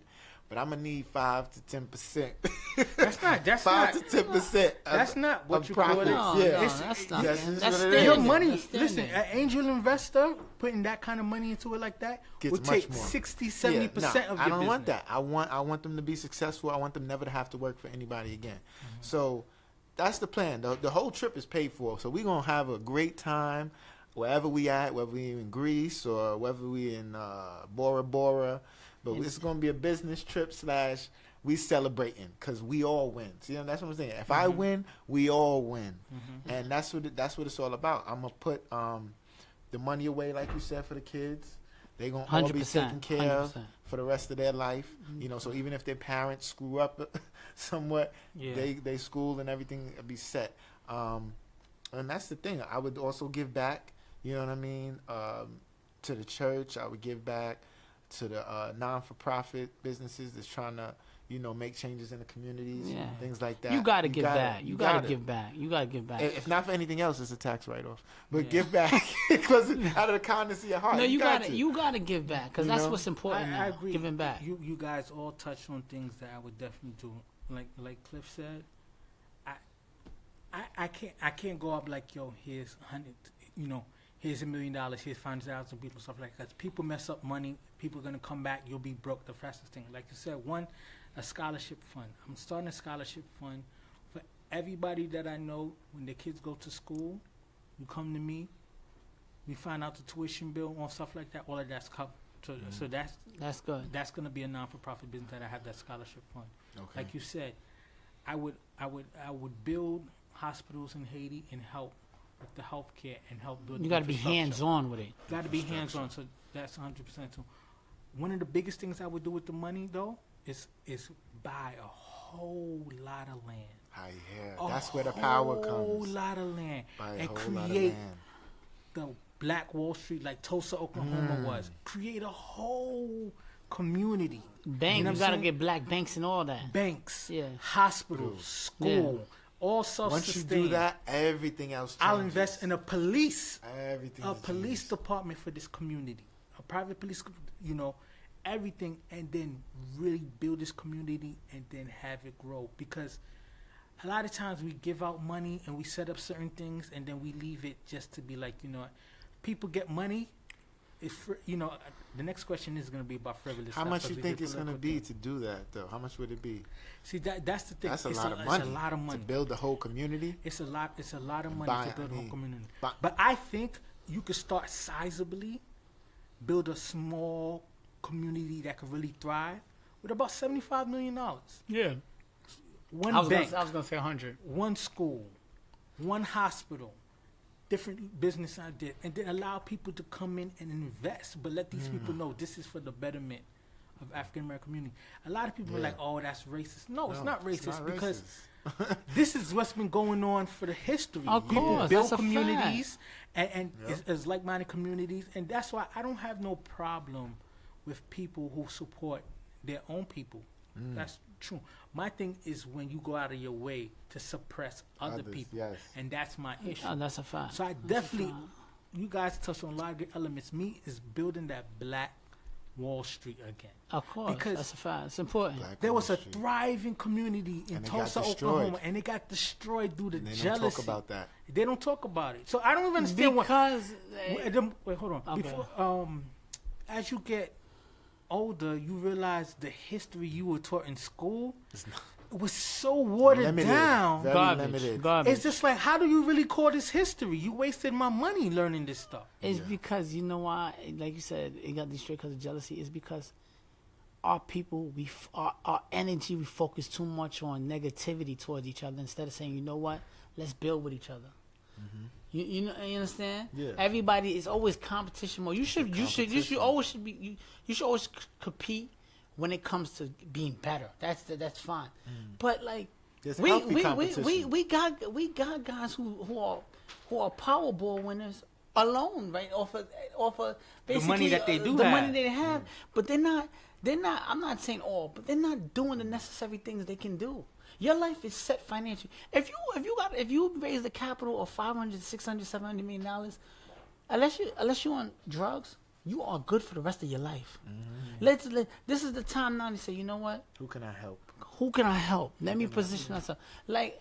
But I'm gonna need 5 to 10%. That's 5 to 10%. That's not what you call it. No, that's not. That's your money. Listen, an angel investor putting that kind of money into it like that Gets would take 60, 70% of your business. I don't want that. I want them to be successful. I want them never to have to work for anybody again. So that's the plan. The whole trip is paid for. So we're gonna have a great time wherever we at, whether we in Greece or whether we in Bora Bora. But it's going to be a business trip / we celebrating, because we all win. See, that's what I'm saying. If I win, we all win. And that's what it's all about. I'm going to put the money away, like you said, for the kids. They're going to all be taken care of for the rest of their life. You know, so even if their parents screw up somewhat, they school and everything will be set. And that's the thing. I would also give back, you know what I mean, to the church. I would give back to the non-for-profit businesses that's trying to, you know, make changes in the communities, things like that. You got to give back. You got to give back. If not for anything else, it's a tax write-off. But give back, because out of the kindness of your heart. No, you got to give back, because that's what's important. I agree. Giving back. You guys all touched on things that I would definitely do. Like Cliff said, I can't go up like, yo, here's 100, you know, here's $1 million, here's 500,000 people, stuff like that. Because people mess up money, people are gonna come back. You'll be broke. The fastest thing, like you said, a scholarship fund. I'm starting a scholarship fund for everybody that I know. When the kids go to school, you come to me. We find out the tuition bill and stuff like that. All of that's covered. So that's good. That's gonna be a non-for-profit business that I have that scholarship fund. Okay. Like you said, I would build hospitals in Haiti and help with the healthcare and help build. You got to be hands-on with it. Got to be hands-on. So that's 100% too. One of the biggest things I would do with the money though is buy a whole lot of land. That's where the power comes. A whole lot of land. And create the Black Wall Street, like Tulsa, Oklahoma was. Create a whole community. Bank, you got to get black banks and all that. Banks, hospitals, school, all self-sustained. Once you do that, everything else changes. I'll invest in a police police department for this community, a private police, you know, everything, and then really build this community and then have it grow. Because a lot of times we give out money and we set up certain things and then we leave it just to be like, you know, people get money the next question is going to be about frivolous. How stuff, much 'cause you we think get it's going to political be things. to do that, though? How much would it be? See, that's the thing. That's a It's lot of money. It's a lot of money To build the whole community. It's a lot of money Buy- to build I a whole mean, community. buy- But I think you could start sizably, build a small community that could really thrive with about $75 million. Yeah. One I was bank, gonna say 100. one school, one hospital, different business ideas, and then allow people to come in and invest. But let these people know this is for the betterment of African American community. A lot of people are Yeah. like, "Oh, that's racist." No, it's No, not racist it's not because racist. this is what's been going on for the history. Of People course, build that's a communities and Yep. as like-minded communities, and that's why I don't have no problem with people who support their own people. That's true. My thing is when you go out of your way to suppress other Others, people, yes. and that's my issue. Oh, that's a fact. So I That's a definitely, fact. you guys touched on a lot of good elements. Me is building that Black Wall Street again. Of course, because that's a fact. It's important. Black There Wall was a Street. thriving community in And it got Tulsa, destroyed. Oklahoma, and it got destroyed due to And they jealousy. don't talk about that. They don't talk about it. So I don't even understand what. Because Wait, hold on. Okay. Before, as you get older, you realize the history you were taught in school was so watered Limited. down. Very garbage, limited. garbage. It's just like, how do you really call this history? You wasted my money learning this stuff. It's Yeah. because you know why, like you said, it got destroyed because of jealousy. It's because our people, our energy, we focus too much on negativity towards each other instead of saying, you know what, let's build with each other. You know, you understand? Yeah. Everybody is always competition mode. You should always compete when it comes to being better. That's fine. But like There's we healthy competition. we got guys who are Powerball winners alone, right? Off of basically money that they do the have. money they have, but they're not. I'm not saying all, but they're not doing the necessary things they can do. Your life is set financially. If you raise the capital of $500, $600, $700 million, unless you're on drugs, you are good for the rest of your life. This is the time now to say, you know what? Who can I help? Who can I help? Let me position myself. Like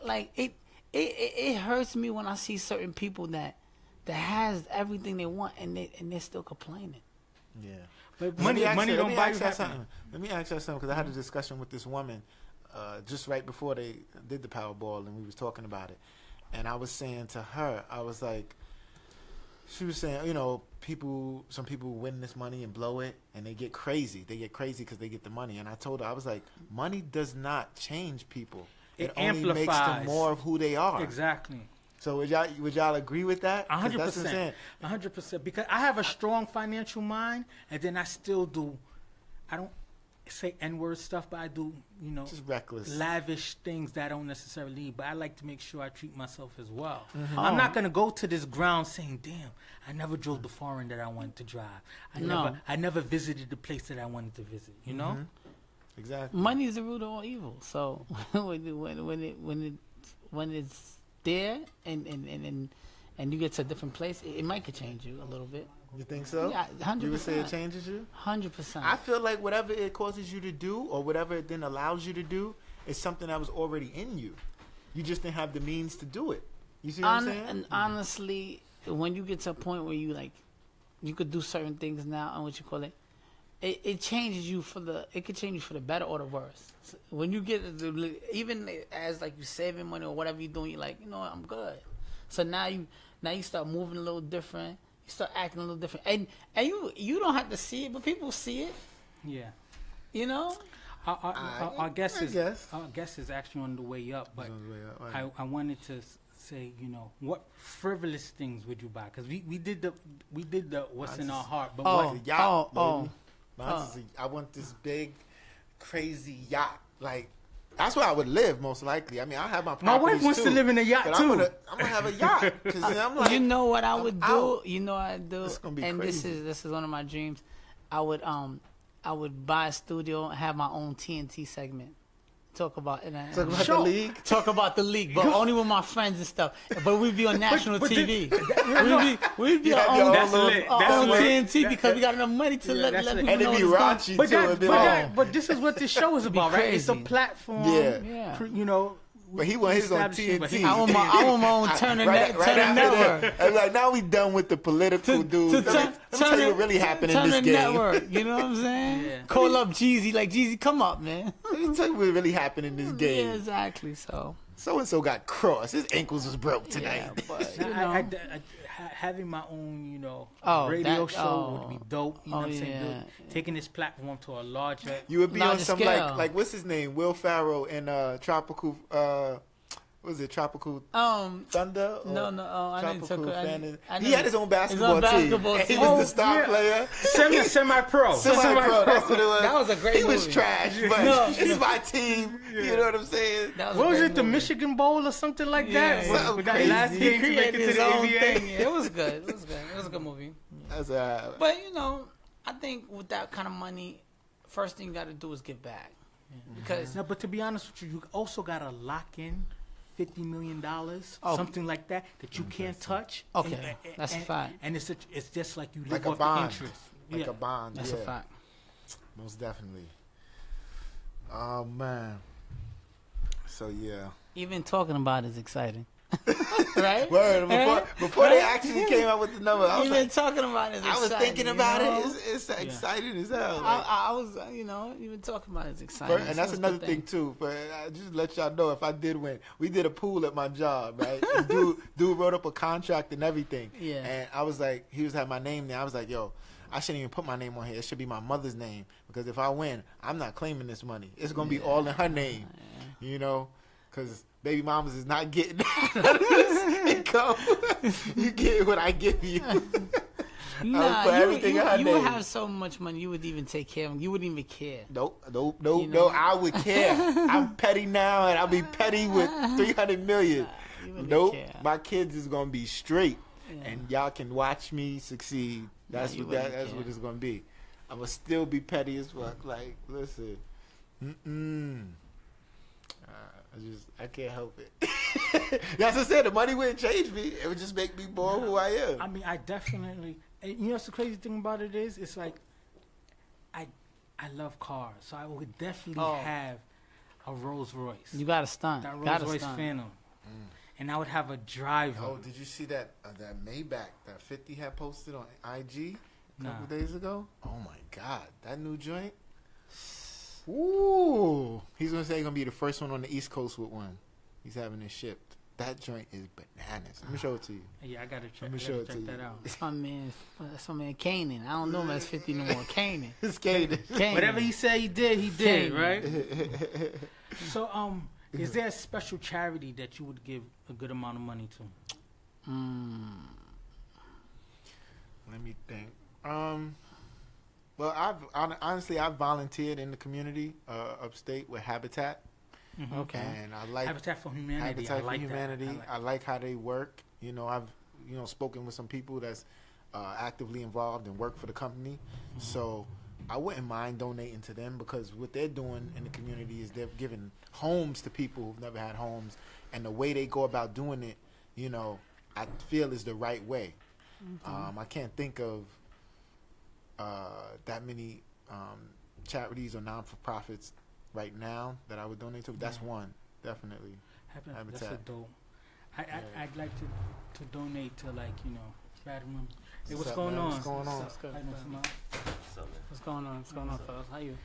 it hurts me when I see certain people that has everything they want and they're still complaining. Yeah. But Let me money don't buy you ask you happiness. something. Let me ask you something because I had a discussion with this woman just right before they did the Powerball, and we was talking about it. And I was saying to her, I was like, she was saying, you know, some people win this money and blow it, and they get crazy. They get crazy because they get the money. And I told her, I was like, money does not change people. It only makes them amplifies. more of who they are. Exactly. So would y'all agree with that? 'Cause that's what I'm 100%. saying. 100%. Because I have a strong financial mind, and then I still do. I don't say N-word stuff, but I do, you know, Just reckless. lavish things that I don't necessarily need. But I like to make sure I treat myself as well. Mm-hmm. I'm not gonna go to this ground saying, "Damn, I never drove the foreign that I wanted to drive. I never visited the place that I wanted to visit." You know. Mm-hmm. Exactly. Money is the root of all evil. So when it's there and you get to a different place, it might could change you a little bit. You think so? Yeah, 100%. You would say it changes you? 100%. I feel like whatever it causes you to do or whatever it then allows you to do is something that was already in you. You just didn't have the means to do it. You see what I'm saying? And honestly, when you get to a point where you could do certain things now and what you call it, it changes you it could change you for the better or the worse. So when you get even as like you saving money or whatever you're doing, you're like, you know what, I'm good. So now you start moving a little different. You start acting a little different, and you don't have to see it, but people see it. Yeah. You know. Our guest is actually on the way up, but On the way up, right. I wanted to say, you know, what frivolous things would you buy? Because we did the what's in our heart, but what, A yacht, oh. baby. Mine's is I want this big, crazy yacht. Like, that's where I would live most likely. I mean, I have my my properties wife wants too, to live in a yacht but too. I'm gonna have a yacht because I'm like, You know what I I'm would do? out. You know what I do? It's gonna be and crazy. this is one of my dreams. I would buy a studio and have my own TNT segment. Talk about it. Talk about the league. Talk about the league, but only with my friends and stuff. But we'd be on national TV. We'd be You have on your own That's little- lit. on That's lit. TNT because we got enough money to let that's people lit. And know it'd be what's going raunchy too. It'd be like, but this is what this show is about, right? It's a crazy. platform. Yeah. Yeah. You know, But he want his on TNT. I want my own Turner Network. And like, now we done with the political dudes. Let me tell you what really happened in this game. Network, you know what I'm saying? Yeah. Call up Jeezy, like, Jeezy, come up, man. Let me tell you what really happened in this game. Yeah, exactly. So and so got crossed. His ankles was broke tonight. Yeah, but, you know. Having my own, radio show would be dope. You know what I'm saying? Taking this platform to a larger. You would be on some scale. like what's his name? Will Ferrell in Tropical. Was it Tropical Thunder? No, I didn't talk about. He had his own basketball team. And he was the star player. Semi-pro. Semi-pro. That's what it was. That was a great movie. He was trash, but it's my team. Yeah. You know what I'm saying? What was it? The Michigan Bowl or something like that? Yeah, with that last game to make it to the NBA. Yeah, it was good. It was a good movie. But I think with that kind of money, first thing you got to do is give back. Because but to be honest with you also got to lock in $50 million, something like that you can't touch. Okay, that's a fact. And it's just like you live like off a bond. the interest. Like a bond. That's a fact. Most definitely. Oh man. So yeah. Even talking about it is exciting. Right? Word. Before they actually came out with the number, I was talking about it. I was thinking about it. It's exciting as hell. I was, even talking about it is exciting. And that's another thing too. But I just let y'all know, if I did win, we did a pool at my job, right? And dude wrote up a contract and everything. Yeah. And I was like, he was had my name there. I was like, yo, I shouldn't even put my name on here. It should be my mother's name, because if I win, I'm not claiming this money. It's gonna be all in her name, because baby mamas is not getting none of this income. You get what I give you. Nah, you would have so much money, you would even take care of them. You wouldn't even care. Nope. I would care. I'm petty now, and I'll be petty with 300 million. Nope. Care. My kids is gonna be straight, and y'all can watch me succeed. That's what it's gonna be. I'm gonna still be petty as fuck. Like, listen. I can't help it. That's what I said. The money wouldn't change me. It would just make me more who I am. I mean, I definitely. What's the crazy thing about it is, it's like, I love cars, so I would definitely have a Rolls Royce. You got to stunt. That Rolls Royce Phantom. And I would have a driver. Oh, did you see that Maybach that 50 had posted on IG a couple days ago? Oh my God, that new joint. Ooh, he's gonna say he's gonna be the first one on the East Coast with one. He's having it shipped. That joint is bananas. Let me show it to you. Yeah, I gotta check that out. That's my man Kanan. I don't know if that's 50 no more. Kanan. It's Kanan. Whatever he said he did, right? So, is there a special charity that you would give a good amount of money to? Let me think. Well, I've volunteered in the community upstate with Habitat. Okay. And I like Habitat for Humanity. I like how they work. I've spoken with some people that's actively involved and work for the company. So I wouldn't mind donating to them, because what they're doing in the community is they're giving homes to people who've never had homes, and the way they go about doing it, I feel is the right way. I can't think of that many charities or non-for-profits right now that I would donate to. That's one, definitely. Habitat. That's a dope. I'd like to donate to, Fatima. Hey, what's going on? What's going on? What's going on, fellas? How you?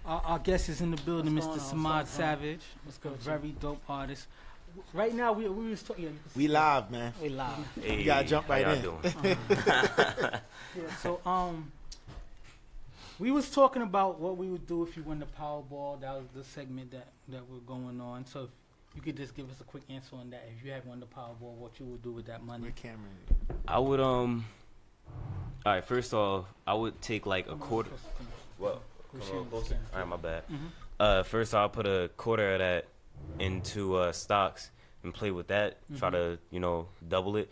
Our guest is in the building, Mr. Samad Savage. A very dope artist. Right now, we was talking. We live, man. We live. Hey, you gotta jump right in. So we was talking about what we would do if you won the Powerball. That was the segment that we're going on. So if you could just give us a quick answer on that. If you had won the Powerball, what you would do with that money? I would All right. First off, I would take like a quarter. Well, all right, my bad. First, I'll put a quarter of that into stocks and play with that. Try to double it.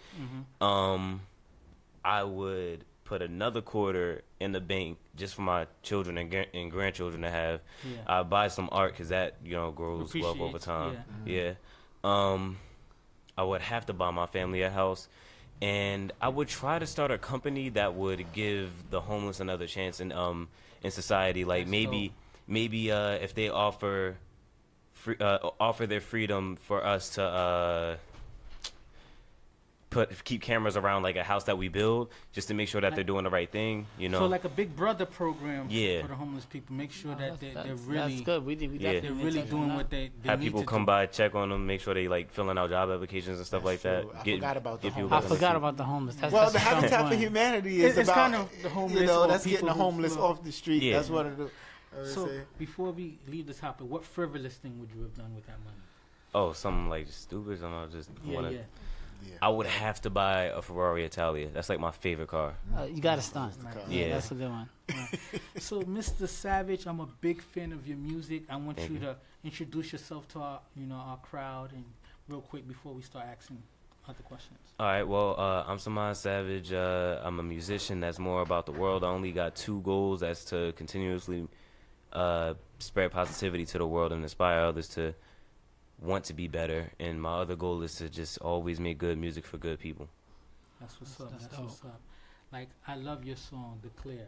I would put another quarter in the bank just for my children and grandchildren to have. I buy some art, because that grows wealth over time. I would have to buy my family a house, and I would try to start a company that would give the homeless another chance in society. Like maybe if they offer offer their freedom for us to keep cameras around like a house that we build, just to make sure that they're doing the right thing, you know. So like a Big Brother program Yeah. for the homeless people. Make sure that they're really that's good. We they're really doing what they have need people to come do. by, check on them, make sure they like filling out job applications and stuff like That's that. true. I forgot about the people homeless. I back on the forgot street. about the homeless. That's, Well, that's the so Habitat for important. Humanity is It's about, kind of the homeless or that's getting people the who homeless feel- off the street. Yeah. That's what it is. So before we leave the topic, what frivolous thing would you have done with that money? Oh, something like just stupid. I don't know, just wanna. Yeah. I would have to buy a Ferrari Italia. That's like my favorite car. You got to stunt. Yeah. That's a good one. So, Mr. Savage, I'm a big fan of your music. I want Thank you you. to introduce yourself to our crowd, and real quick before we start asking other questions. All right, well, I'm Saman Savage. I'm a musician that's more about the world. I only got 2 goals. That's to continuously spread positivity to the world and inspire others to want to be better. And my other goal is to just always make good music for good people. That's what's up. That's That's what's up. Like, I love your song, Declare.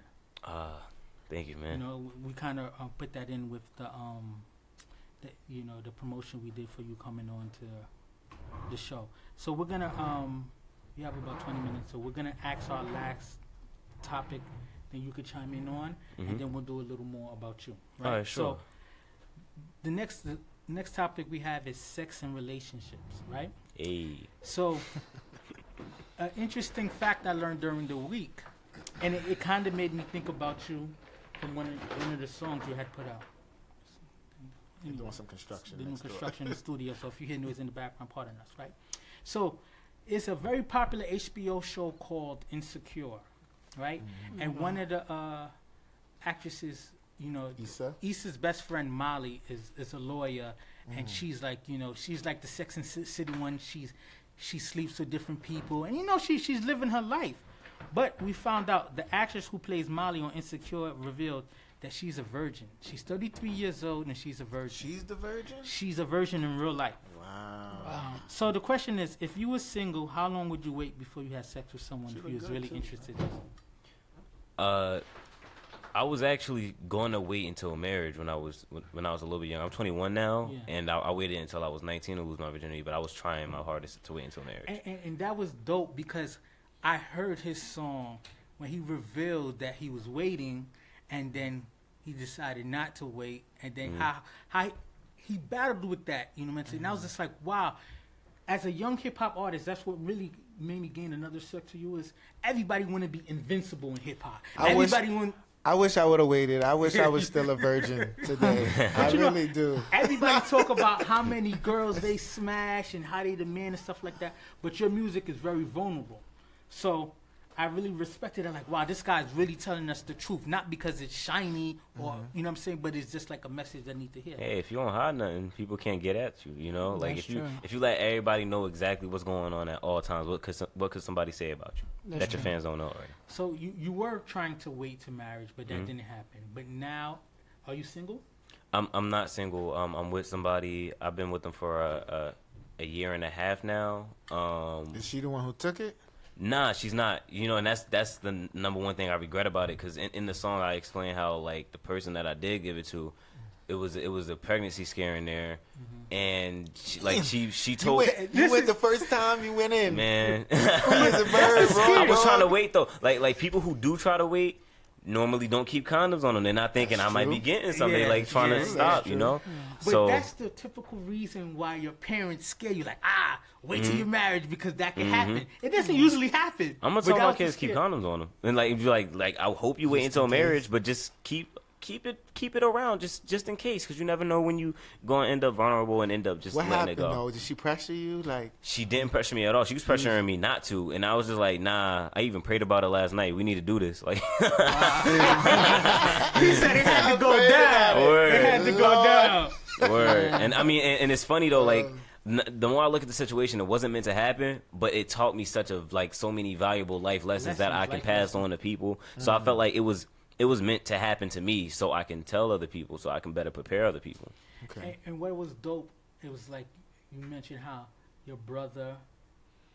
Thank you, You man. know, we kind of put that in with the promotion we did for you coming on to the show. So we're gonna we have about 20 minutes, so we're gonna ask our last topic, then you could chime in on, and then we'll do a little more about you. Right? All right, sure. So the next topic we have is sex and relationships, right? Hey. So an interesting fact I learned during the week, and it kind of made me think about you from one of the songs you had put out. You're doing some construction. Doing next door. construction in the studio, so if you hear noise in the background, pardon us, right? So it's a very popular HBO show called Insecure, right? And one of the actresses, Issa's best friend Molly is a lawyer, and she's like, she's like the Sex and City one. She sleeps with different people, and she's living her life. But we found out the actress who plays Molly on Insecure revealed that she's a virgin. She's 33 years old and she's a virgin. She's the virgin? She's a virgin in real life. Wow. So the question is, if you were single, how long would you wait before you had sex with someone if you was really interested? I was actually going to wait until marriage when I was a little bit young. I'm 21 now, and I waited until I was 19 to lose my virginity, but I was trying my hardest to wait until marriage. And that was dope because I heard his song when he revealed that he was waiting, and then he decided not to wait, and then how he battled with that, you know what I'm saying? And I was just like, wow. As a young hip-hop artist, that's what really made me gain another respect to you is everybody want to be invincible in hip-hop. I wish I would have waited. I wish I was still a virgin today. I really do. Everybody talk about how many girls they smash and how they demand and stuff like that, but your music is very vulnerable. So I really respected it. Like, wow, this guy's really telling us the truth, not because it's shiny or you know what I'm saying, but it's just like a message I need to hear. Hey, if you don't hide nothing, people can't get at you. You know, like That's if you let everybody know exactly what's going on at all times, what could somebody say about you that your fans don't know already? So you were trying to wait to marriage, but that didn't happen. But now, are you single? I'm not single. I'm with somebody. I've been with them for a year and a half now. Is she the one who took it? Nah, she's not. And that's the number one thing I regret about it. Because in the song, I explain how like the person that I did give it to, it was a pregnancy scare in there, and she told you went the first time you went in. Man, Free as a bird, bro. I was trying to wait though. Like people who do try to wait normally don't keep condoms on them. They're not thinking I might be getting something. They like trying to stop. But So that's the typical reason why your parents scare you. Like, wait till you're married because that can happen. It doesn't usually happen. I'm gonna tell my kids keep condoms on them, and like if you like I hope you wait until marriage, but just keep it around just in case, because you never know when you gonna end up vulnerable and end up just What letting happened, it go. though? Did she pressure you? Like, She didn't pressure me at all. She was pressuring me not to, and I was just like, nah. I even prayed about it last night. We need to do this. Like, He said it had to go down. Word. It had to go down. Word. And I mean, and it's funny though, like the more I look at the situation, it wasn't meant to happen, but it taught me so many valuable life lessons that I can pass on to people. So I felt like it was meant to happen to me, so I can tell other people, so I can better prepare other people. okay. And what was dope, it was like you mentioned how your brother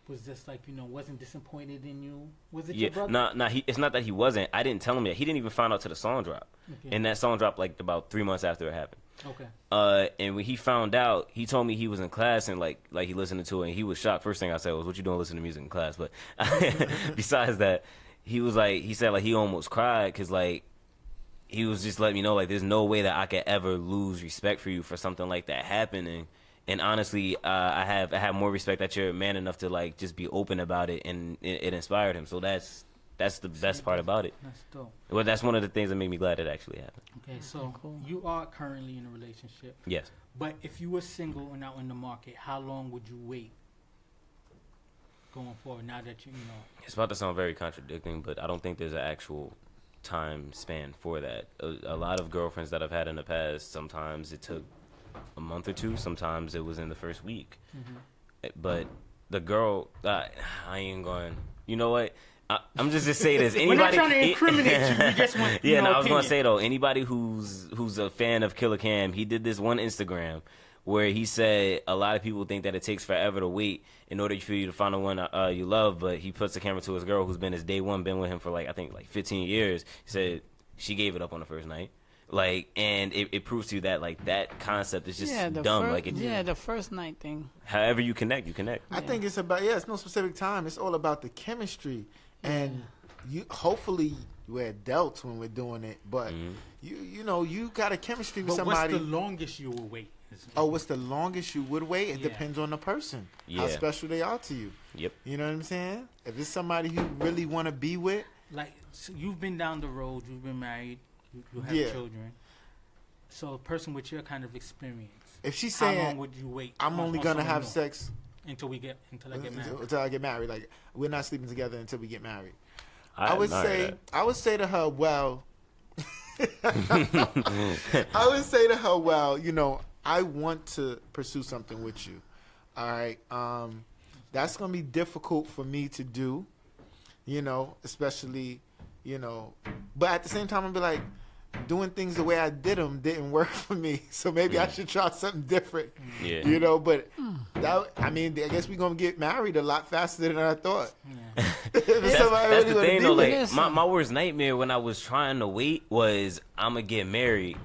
was just like, wasn't disappointed in you. Was it your brother? Nah. It's not that he wasn't. I didn't tell him that. He didn't even find out till the song dropped. Okay. And that song dropped like about 3 months after it happened. Okay. And when he found out, he told me he was in class and like he listened to it and he was shocked. First thing I said was, "What you doing listening to music in class?" But besides that, he said like he almost cried because like he was just letting me know like there's no way that I could ever lose respect for you for something like that happening. And honestly, I have more respect that you're man enough to like just be open about it, and it inspired him. So that's the best part about it. That's dope. Well, that's one of the things that made me glad it actually happened. Okay, so Cool. you are currently in a relationship. Yes. But if you were single and out in the market, how long would you wait going forward now that you know? It's about to sound very contradicting, but I don't think there's an actual time span for that. A lot of girlfriends that I've had in the past, sometimes it took a month or two, sometimes it was in the first week. But the girl, I ain't going, you know what? I'm just to say this. Anybody, We're not trying to incriminate you. We just want yeah, no, I was opinion. gonna say though, anybody who's a fan of Killer Cam, he did this one Instagram where he said a lot of people think that it takes forever to wait in order for you to find the one you love, but he puts the camera to his girl who's been his day one, been with him for like I think like 15 years. He said she gave it up on the first night. Like, and it proves to you that like that concept is just dumb. The first night thing. However you connect, you connect. I think it's about it's no specific time. It's all about the chemistry, and you hopefully we're adults when we're doing it, but you know you got a chemistry with somebody. What's the longest you will wait? What's the longest you would wait? It depends on the person, how special they are to you. Yep. You know what I'm saying? If it's somebody you really want to be with, Like so you've been down the road, you've been married, you have children. So a person with your kind of experience, if she's how saying, long would you wait? I'm only gonna have sex until I get married. Until I get married. Like we're not sleeping together until we get married. I would say to her, well, I would say to her, well, you know, I want to pursue something with you. All right. That's going to be difficult for me to do, you know, especially, you know, but at the same time, I'll be like, doing things the way I did them didn't work for me. So maybe I should try something different, you know, but that, I mean, I guess we're going to get married a lot faster than I thought. Yeah. That's the thing though, like my worst nightmare when I was trying to wait was I'm going to get married.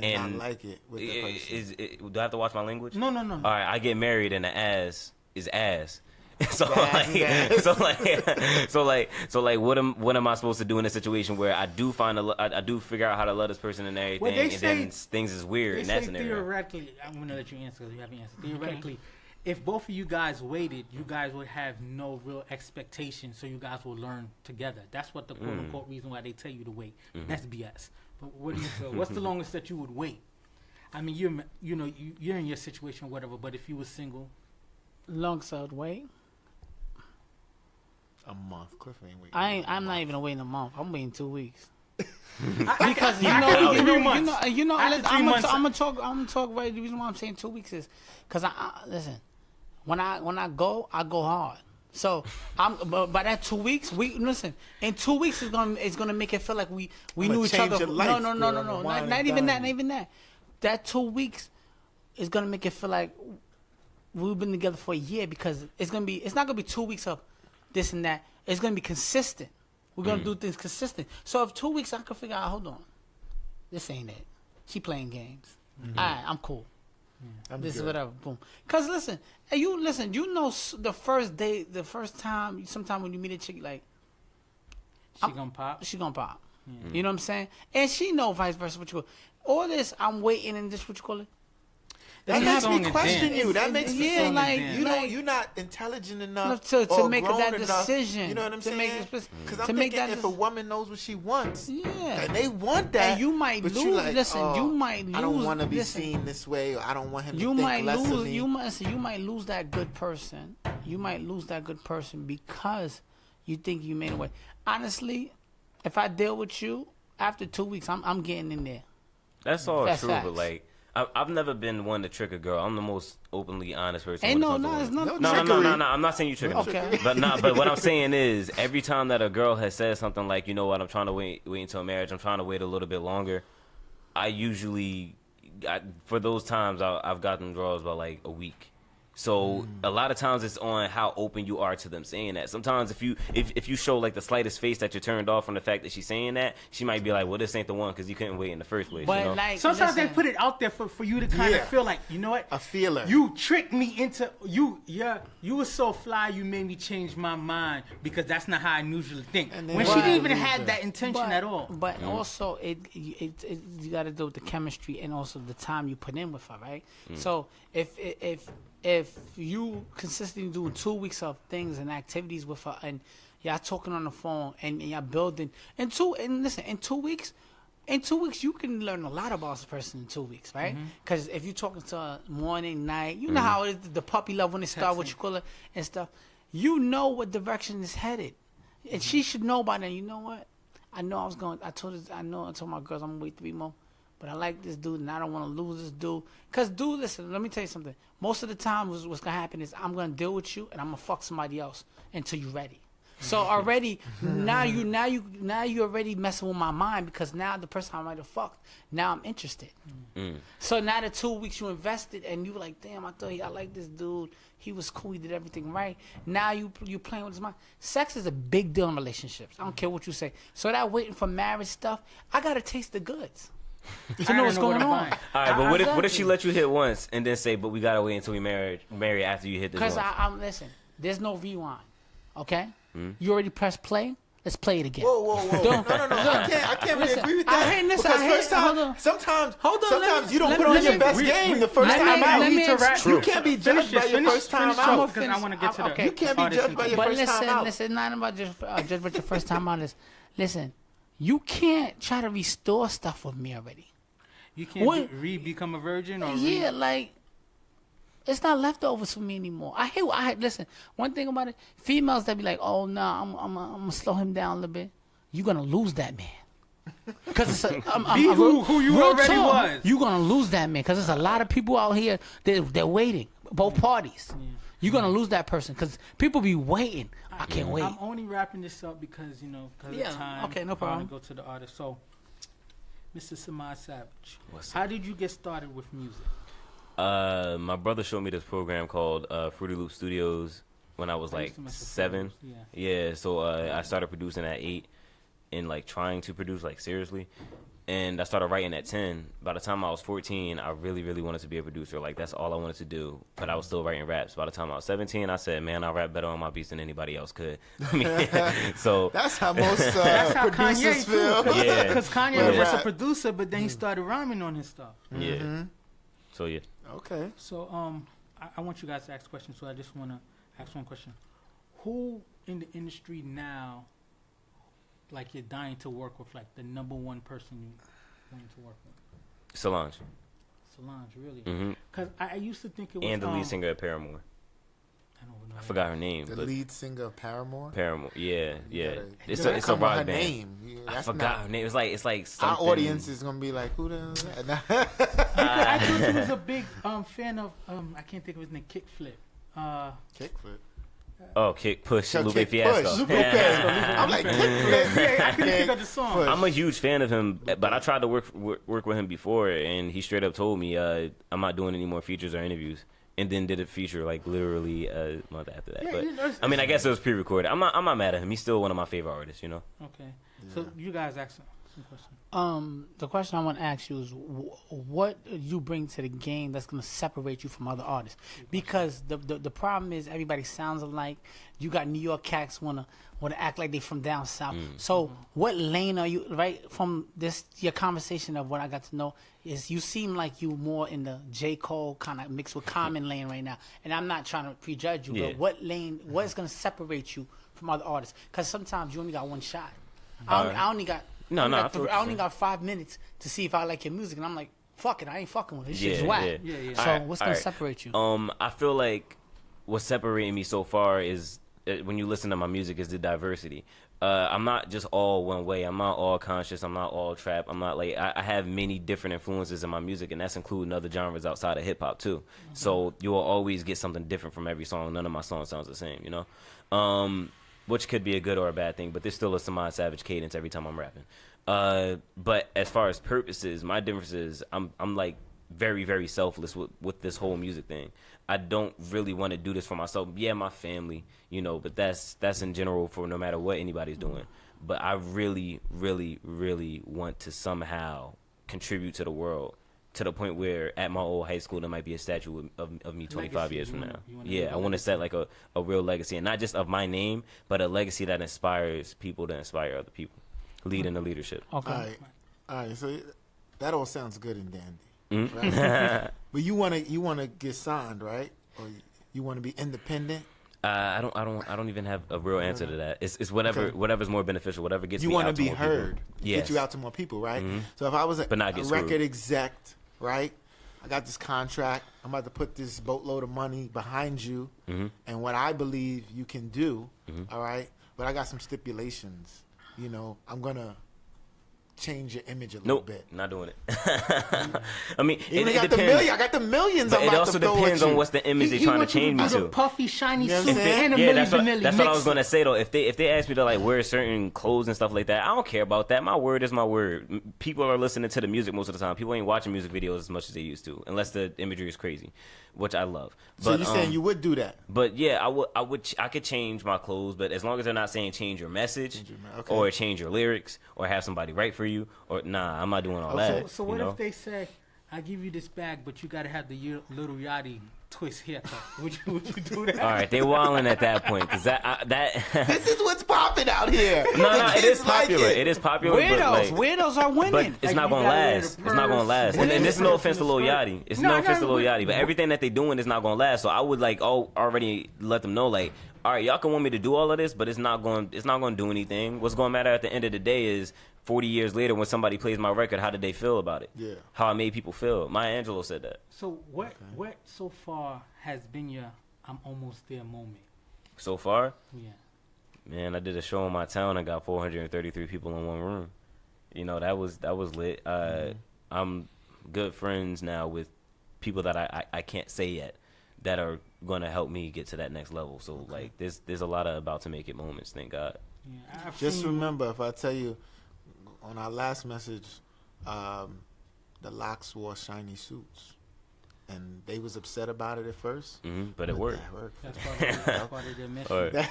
And not like it with the person. Do I have to watch my language? No. All right, I get married and the ass is ass. So like, what am I supposed to do in a situation where I do figure out how to love this person and everything, Well, and then things is weird in that scenario. Theoretically, I'm gonna let you answer because you haven't answered. Theoretically, if both of you guys waited, you guys would have no real expectation, so you guys will learn together. That's what the quote unquote reason why they tell you to wait. That's BS. But what do you feel? What's the longest that you would wait? I mean, you're in your situation, or whatever. But if you were single, longest I would wait. A month. Cliff ain't waiting. I'm not even waiting a month. I'm waiting 2 weeks. Because I'm gonna talk right. The reason why I'm saying 2 weeks is because listen. When I go hard. So by that 2 weeks, listen. In 2 weeks, it's gonna make it feel like we knew each other. Life, no. Not even that. That 2 weeks is gonna make it feel like we've been together for a year because it's not gonna be 2 weeks of this and that. It's gonna be consistent. We're gonna do things consistent. So if 2 weeks, I can figure out. Hold on, this ain't it. She playing games. All right, I'm cool. This is whatever. Boom. Cause listen, you know, the first day, the first time, sometime when you meet a chick, like she gonna pop. She gonna pop. Yeah. You know what I'm saying? And she know vice versa. What you call all this? I'm waiting and this. What you call it? That makes me question you. That makes me feel like you're not intelligent enough to make grown that enough, decision. You know what I'm saying? Because I'm thinking if a woman knows what she wants, and they want that, and you might lose. Like, you might lose. I don't want to be seen this way, or I don't want him to think less of me. You might lose that good person. You might lose that good person because you think you made a way. Honestly, if I deal with you after 2 weeks, I'm getting in there. That's all true, but like. I've never been one to trick a girl. I'm the most openly honest person. Ain't no. I'm not saying you tricking. Okay. But what I'm saying is, every time that a girl has said something like, you know what, I'm trying to wait until marriage. I'm trying to wait a little bit longer. I usually, for those times, I've gotten draws by like a week. So a lot of times it's on how open you are to them saying that. Sometimes if you show like the slightest face that you're turned off from the fact that she's saying that, she might be like, well, this ain't the one because you couldn't wait in the first place. But you know? like, Sometimes listen, they put it out there for you to kind of feel like, you know what? A feeler. You tricked me into you were so fly, you made me change my mind because that's not how I usually think. When she didn't even have that intention at all. But also, you got to do with the chemistry and also the time you put in with her, right? So if you consistently doing 2 weeks of things and activities with her, and y'all talking on the phone and y'all building, in 2 weeks, you can learn a lot about this person in 2 weeks, right? Because if you're talking to her morning, night, you know how it is, the puppy love when they start, what you call it, and stuff. You know what direction is headed. And she should know by then, you know what? I told my girls I'm going to wait 3 more. But I like this dude, and I don't want to lose this dude. Because, dude, listen, let me tell you something. Most of the time, what's going to happen is I'm going to deal with you, and I'm going to fuck somebody else until you're ready. So already, now you already messing with my mind because now the person I might have fucked, now I'm interested. So now the 2 weeks you invested, and you were like, damn, I like this dude. He was cool. He did everything right. Now you playing with his mind. Sex is a big deal in relationships. I don't care what you say. So that waiting for marriage stuff, I got to taste the goods. To know what's going on. All right, but what if she let you hit once and then say, but we gotta wait until we marry after you hit this once? Because listen, there's no rewind. Okay, you already pressed play. Let's play it again. Whoa. No. I can't really agree with that. Sometimes you don't put on your best game the first time out. You can't be judged by your first time out. Because I want to get to the. You can't be judged by your first time out. Listen, not about just judged by your first time out. Listen. You can't try to restore stuff with me already. You can't become a virgin or like it's not leftovers for me anymore. Listen, one thing about it, females that be like, oh no, I'm gonna slow him down a little bit. You're gonna lose that man. Because who you already was. You're gonna lose that man because there's a lot of people out here they're waiting, both parties. Yeah. You're gonna lose that person because people be waiting. I can't wait. I'm only wrapping this up because of time. Okay, no problem. I want to go to the artist. So, Mr. Samad Savage, how did you get started with music? My brother showed me this program called Fruity Loop Studios when I was like 7. Yeah. So I started producing at 8 and like trying to produce like seriously. And I started writing at 10. By the time I was 14, I really, really wanted to be a producer. Like, that's all I wanted to do. But I was still writing raps. By the time I was 17, I said, man, I rap better on my beats than anybody else could. So that's how most producers feel. Yeah. Because Kanye was just a producer, but then he started rhyming on his stuff. Yeah. So, yeah. Okay. So, I want you guys to ask questions, so I just want to ask one question. Who in the industry now, like you're dying to work with, like the number one person you're dying to work with? Solange, really? Because I used to think it was... And the lead singer of Paramore. I forgot her name. The lead singer of Paramore? Paramore, yeah. It's a rock band. I forgot her name. It's like something... Our audience is going to be like, who the... I thought he was a big fan of... I can't think of his name. Kickflip. Kickflip? Oh, Kick Push, Lupe Fiasco. I'm like, Kickflip. I couldn't think of the song. I'm a huge fan of him, but I tried to work with him before, and he straight up told me I'm not doing any more features or interviews, and then did a feature like literally a month after that. But I mean, I guess it was pre-recorded. I'm not mad at him. He's still one of my favorite artists, you know. Okay, so you guys ask some questions. The question I want to ask you is, what you bring to the game that's going to separate you from other artists? Because the problem is everybody sounds alike. You got New York cats wanna act like they from down south. So what lane are you? Right from your conversation of what I got to know is you seem like you more in the J. Cole kind of mixed with Common lane right now. And I'm not trying to prejudge you, but what lane? What is going to separate you from other artists? Because sometimes you only got one shot. I only got. I only got 5 minutes to see if I like your music, and I'm like, fuck it, I ain't fucking with it. This shit's whack. Yeah. So what's gonna separate you? I feel like what's separating me so far is when you listen to my music is the diversity. I'm not just all one way. I'm not all conscious. I'm not all trap. I'm not like I have many different influences in my music, and that's including other genres outside of hip hop too. So you will always get something different from every song. None of my songs sounds the same, you know. Which could be a good or a bad thing, but there's still a Samad Savage cadence every time I'm rapping. But as far as purposes, my difference is I'm like very, very selfless with this whole music thing. I don't really want to do this for myself. Yeah, my family, you know, but that's in general for no matter what anybody's doing. But I really, really, really want to somehow contribute to the world to the point where at my old high school there might be a statue of me 25 years from now. Yeah, I want to set like a real legacy, and not just of my name, but a legacy that inspires people to inspire other people, lead in the leadership. Okay. All right. So that all sounds good and dandy, Mm-hmm. right? But you wanna get signed, right? Or you want to be independent? I don't even have a real answer to that. It's whatever's more beneficial, whatever gets You me want to out to be more heard, people. Yes. get you out to more people, right? Mhm. So if I was a But not get record screwed. exec, right? I got this contract. I'm about to put this boatload of money behind you, and what I believe you can do, all right? But I got some stipulations. You know, I'm gonna change your image a little Nope, bit. not doing it. I mean, Even it got the depends. million. I got the millions. But I'm it about also to throw depends at on you. what's the image they're trying to change me The to. puffy, shiny You know what suit I'm saying? and a Yeah, Milli that's Vanilli. what I was Mix gonna it. say though. If they ask me to like wear certain clothes and stuff like that, I don't care about that. My word is my word. People are listening to the music most of the time. People ain't watching music videos as much as they used to, unless the imagery is crazy, which I love. So But, you're saying you would do that? But yeah, I could change my clothes, but as long as they're not saying change your message okay. or change your lyrics or have somebody write for you or nah, I'm not doing all Okay. that. So you what know? if they say, I give you this bag, but you got to have the Little Yachty twist haircut? Would you do that? All right, they wilding at that point because that This is what's popping out here. no, The it is kids like popular. it. It is popular. But, Weirdos are winning. but it's Like, not you gonna gotta wear last. the It's not gonna purse. last. What And is this is it? no offense to Lil Skirt? Yachty. It's No, no offense to no, Lil Yachty, but everything that they doing is not gonna last. So I would like already let them know like, all right, y'all can want me to do all of this, but it's not going to do anything. What's going to matter at the end of the day is 40 years later when somebody plays my record, how did they feel about it? Yeah. How I made people feel. Maya Angelou said that. So what so far has been your I'm almost there moment? So far, Yeah. man, I did a show in my town and got 433 people in one room. You know, that was lit. I'm good friends now with people that I can't say yet that are going to help me get to that next level. So like there's a lot of about to make it moments, thank God. Yeah. I've Just seen- remember, if I tell you on our last message, the Locks wore shiny suits, and they was upset about it at first. But it worked. That worked. That's part of their mission.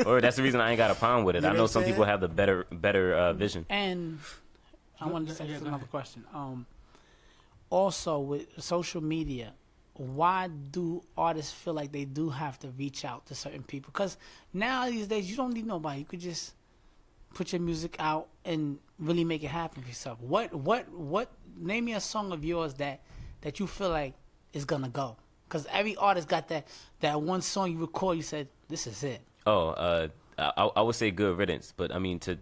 Or that's the reason I ain't got a problem with it. You I know know what some I'm people saying? have the better vision. And I wanted to say Yeah, go another ahead. question. Also, with social media, why do artists feel like they do have to reach out to certain people? Because now these days, you don't need nobody. You could just put your music out and really make it happen for yourself. What? Name me a song of yours that you feel like is gonna go. Because every artist got that one song you record. You said this is it. Oh, I would say Good Riddance, but I mean to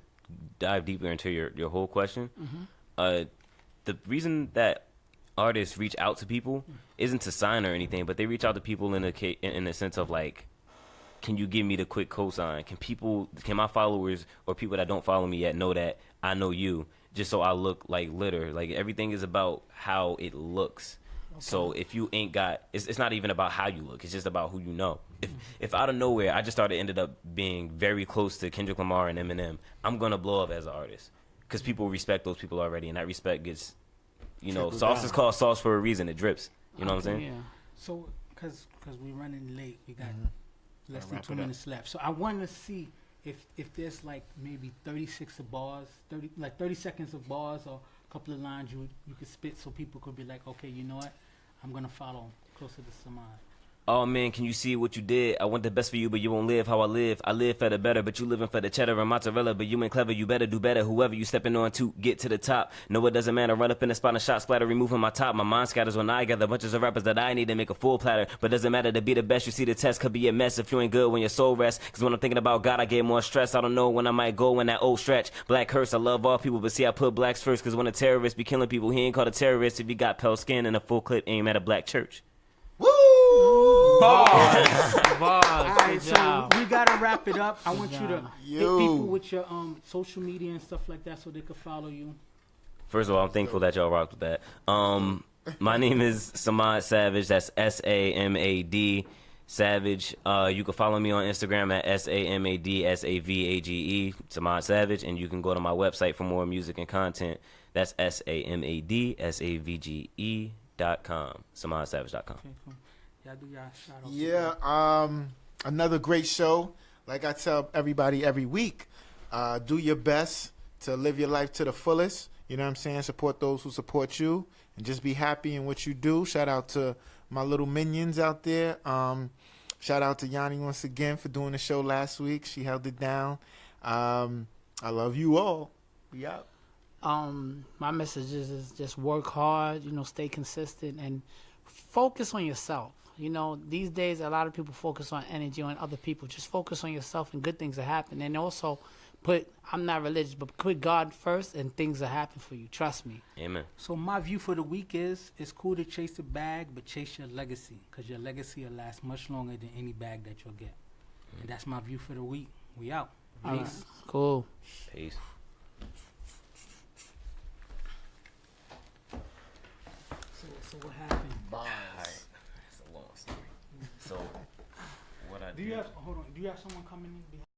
dive deeper into your whole question, the reason that artists reach out to people isn't to sign or anything, but they reach out to people in the sense of like, can you give me the quick cosign? Can my followers or people that don't follow me yet know that I know you, just so I look like litter? Like everything is about how it looks. So if you ain't got, it's not even about how you look. It's just about who you know. If out of nowhere I just ended up being very close to Kendrick Lamar and Eminem, I'm gonna blow up as an artist because people respect those people already, and that respect gets, sauce down. is called sauce for a reason. It drips. You know what I'm saying? Yeah. So, because we're running late, we got less Gotta than wrap 2 it up. minutes left. So I want to see if there's like maybe 36 of bars, 30 seconds of bars, or a couple of lines you could spit, so people could be like, okay, you know what, I'm gonna follow closer to Saman. Oh man, can you see what you did? I want the best for you, but you won't live how I live. I live for the better, but you living for the cheddar and mozzarella. But you ain't clever, you better do better. Whoever you stepping on to get to the top. No, it doesn't matter. Run up in the spot and shot splatter, removing my top. My mind scatters when I gather bunches of rappers that I need to make a full platter. But doesn't matter to be the best. You see the test could be a mess if you ain't good when your soul rests. Cause when I'm thinking about God, I get more stress. I don't know when I might go in that old stretch. Black curse, I love all people, but see I put blacks first. Cause when a terrorist be killing people, he ain't called a terrorist if he got pale skin and a full clip aim at a black church. Woo! Bars. All right, Good so job. we gotta wrap it up. I want you to hit Yo. people with your social media and stuff like that, so they could follow you. First of all, I'm thankful that y'all rocked with that. My name is Samad Savage. That's SAMAD Savage. You can follow me on Instagram at SAMADSAVAGE, Samad Savage, and you can go to my website for more music and content. That's SAMADSAVGE SamadSavage.com. SamadSavage.com. Okay, cool. Y'all do y'all shout out. Yeah, another great show. Like I tell everybody every week, do your best to live your life to the fullest. You know what I'm saying? Support those who support you, and just be happy in what you do. Shout out to my little minions out there. Shout out to Yanni once again for doing the show last week. She held it down. I love you all. We out. My message is just work hard, stay consistent and focus on yourself. These days a lot of people focus on energy on other people. Just focus on yourself and good things will happen. And also I'm not religious, but put God first and things will happen for you. Trust me. Amen. So my view for the week is, it's cool to chase the bag, but chase your legacy, because your legacy will last much longer than any bag that you'll get. And that's my view for the week. We out. Peace. All right. Cool. Peace. So what happened? Bye. That's a long story. So, what I Do you have someone coming in behind?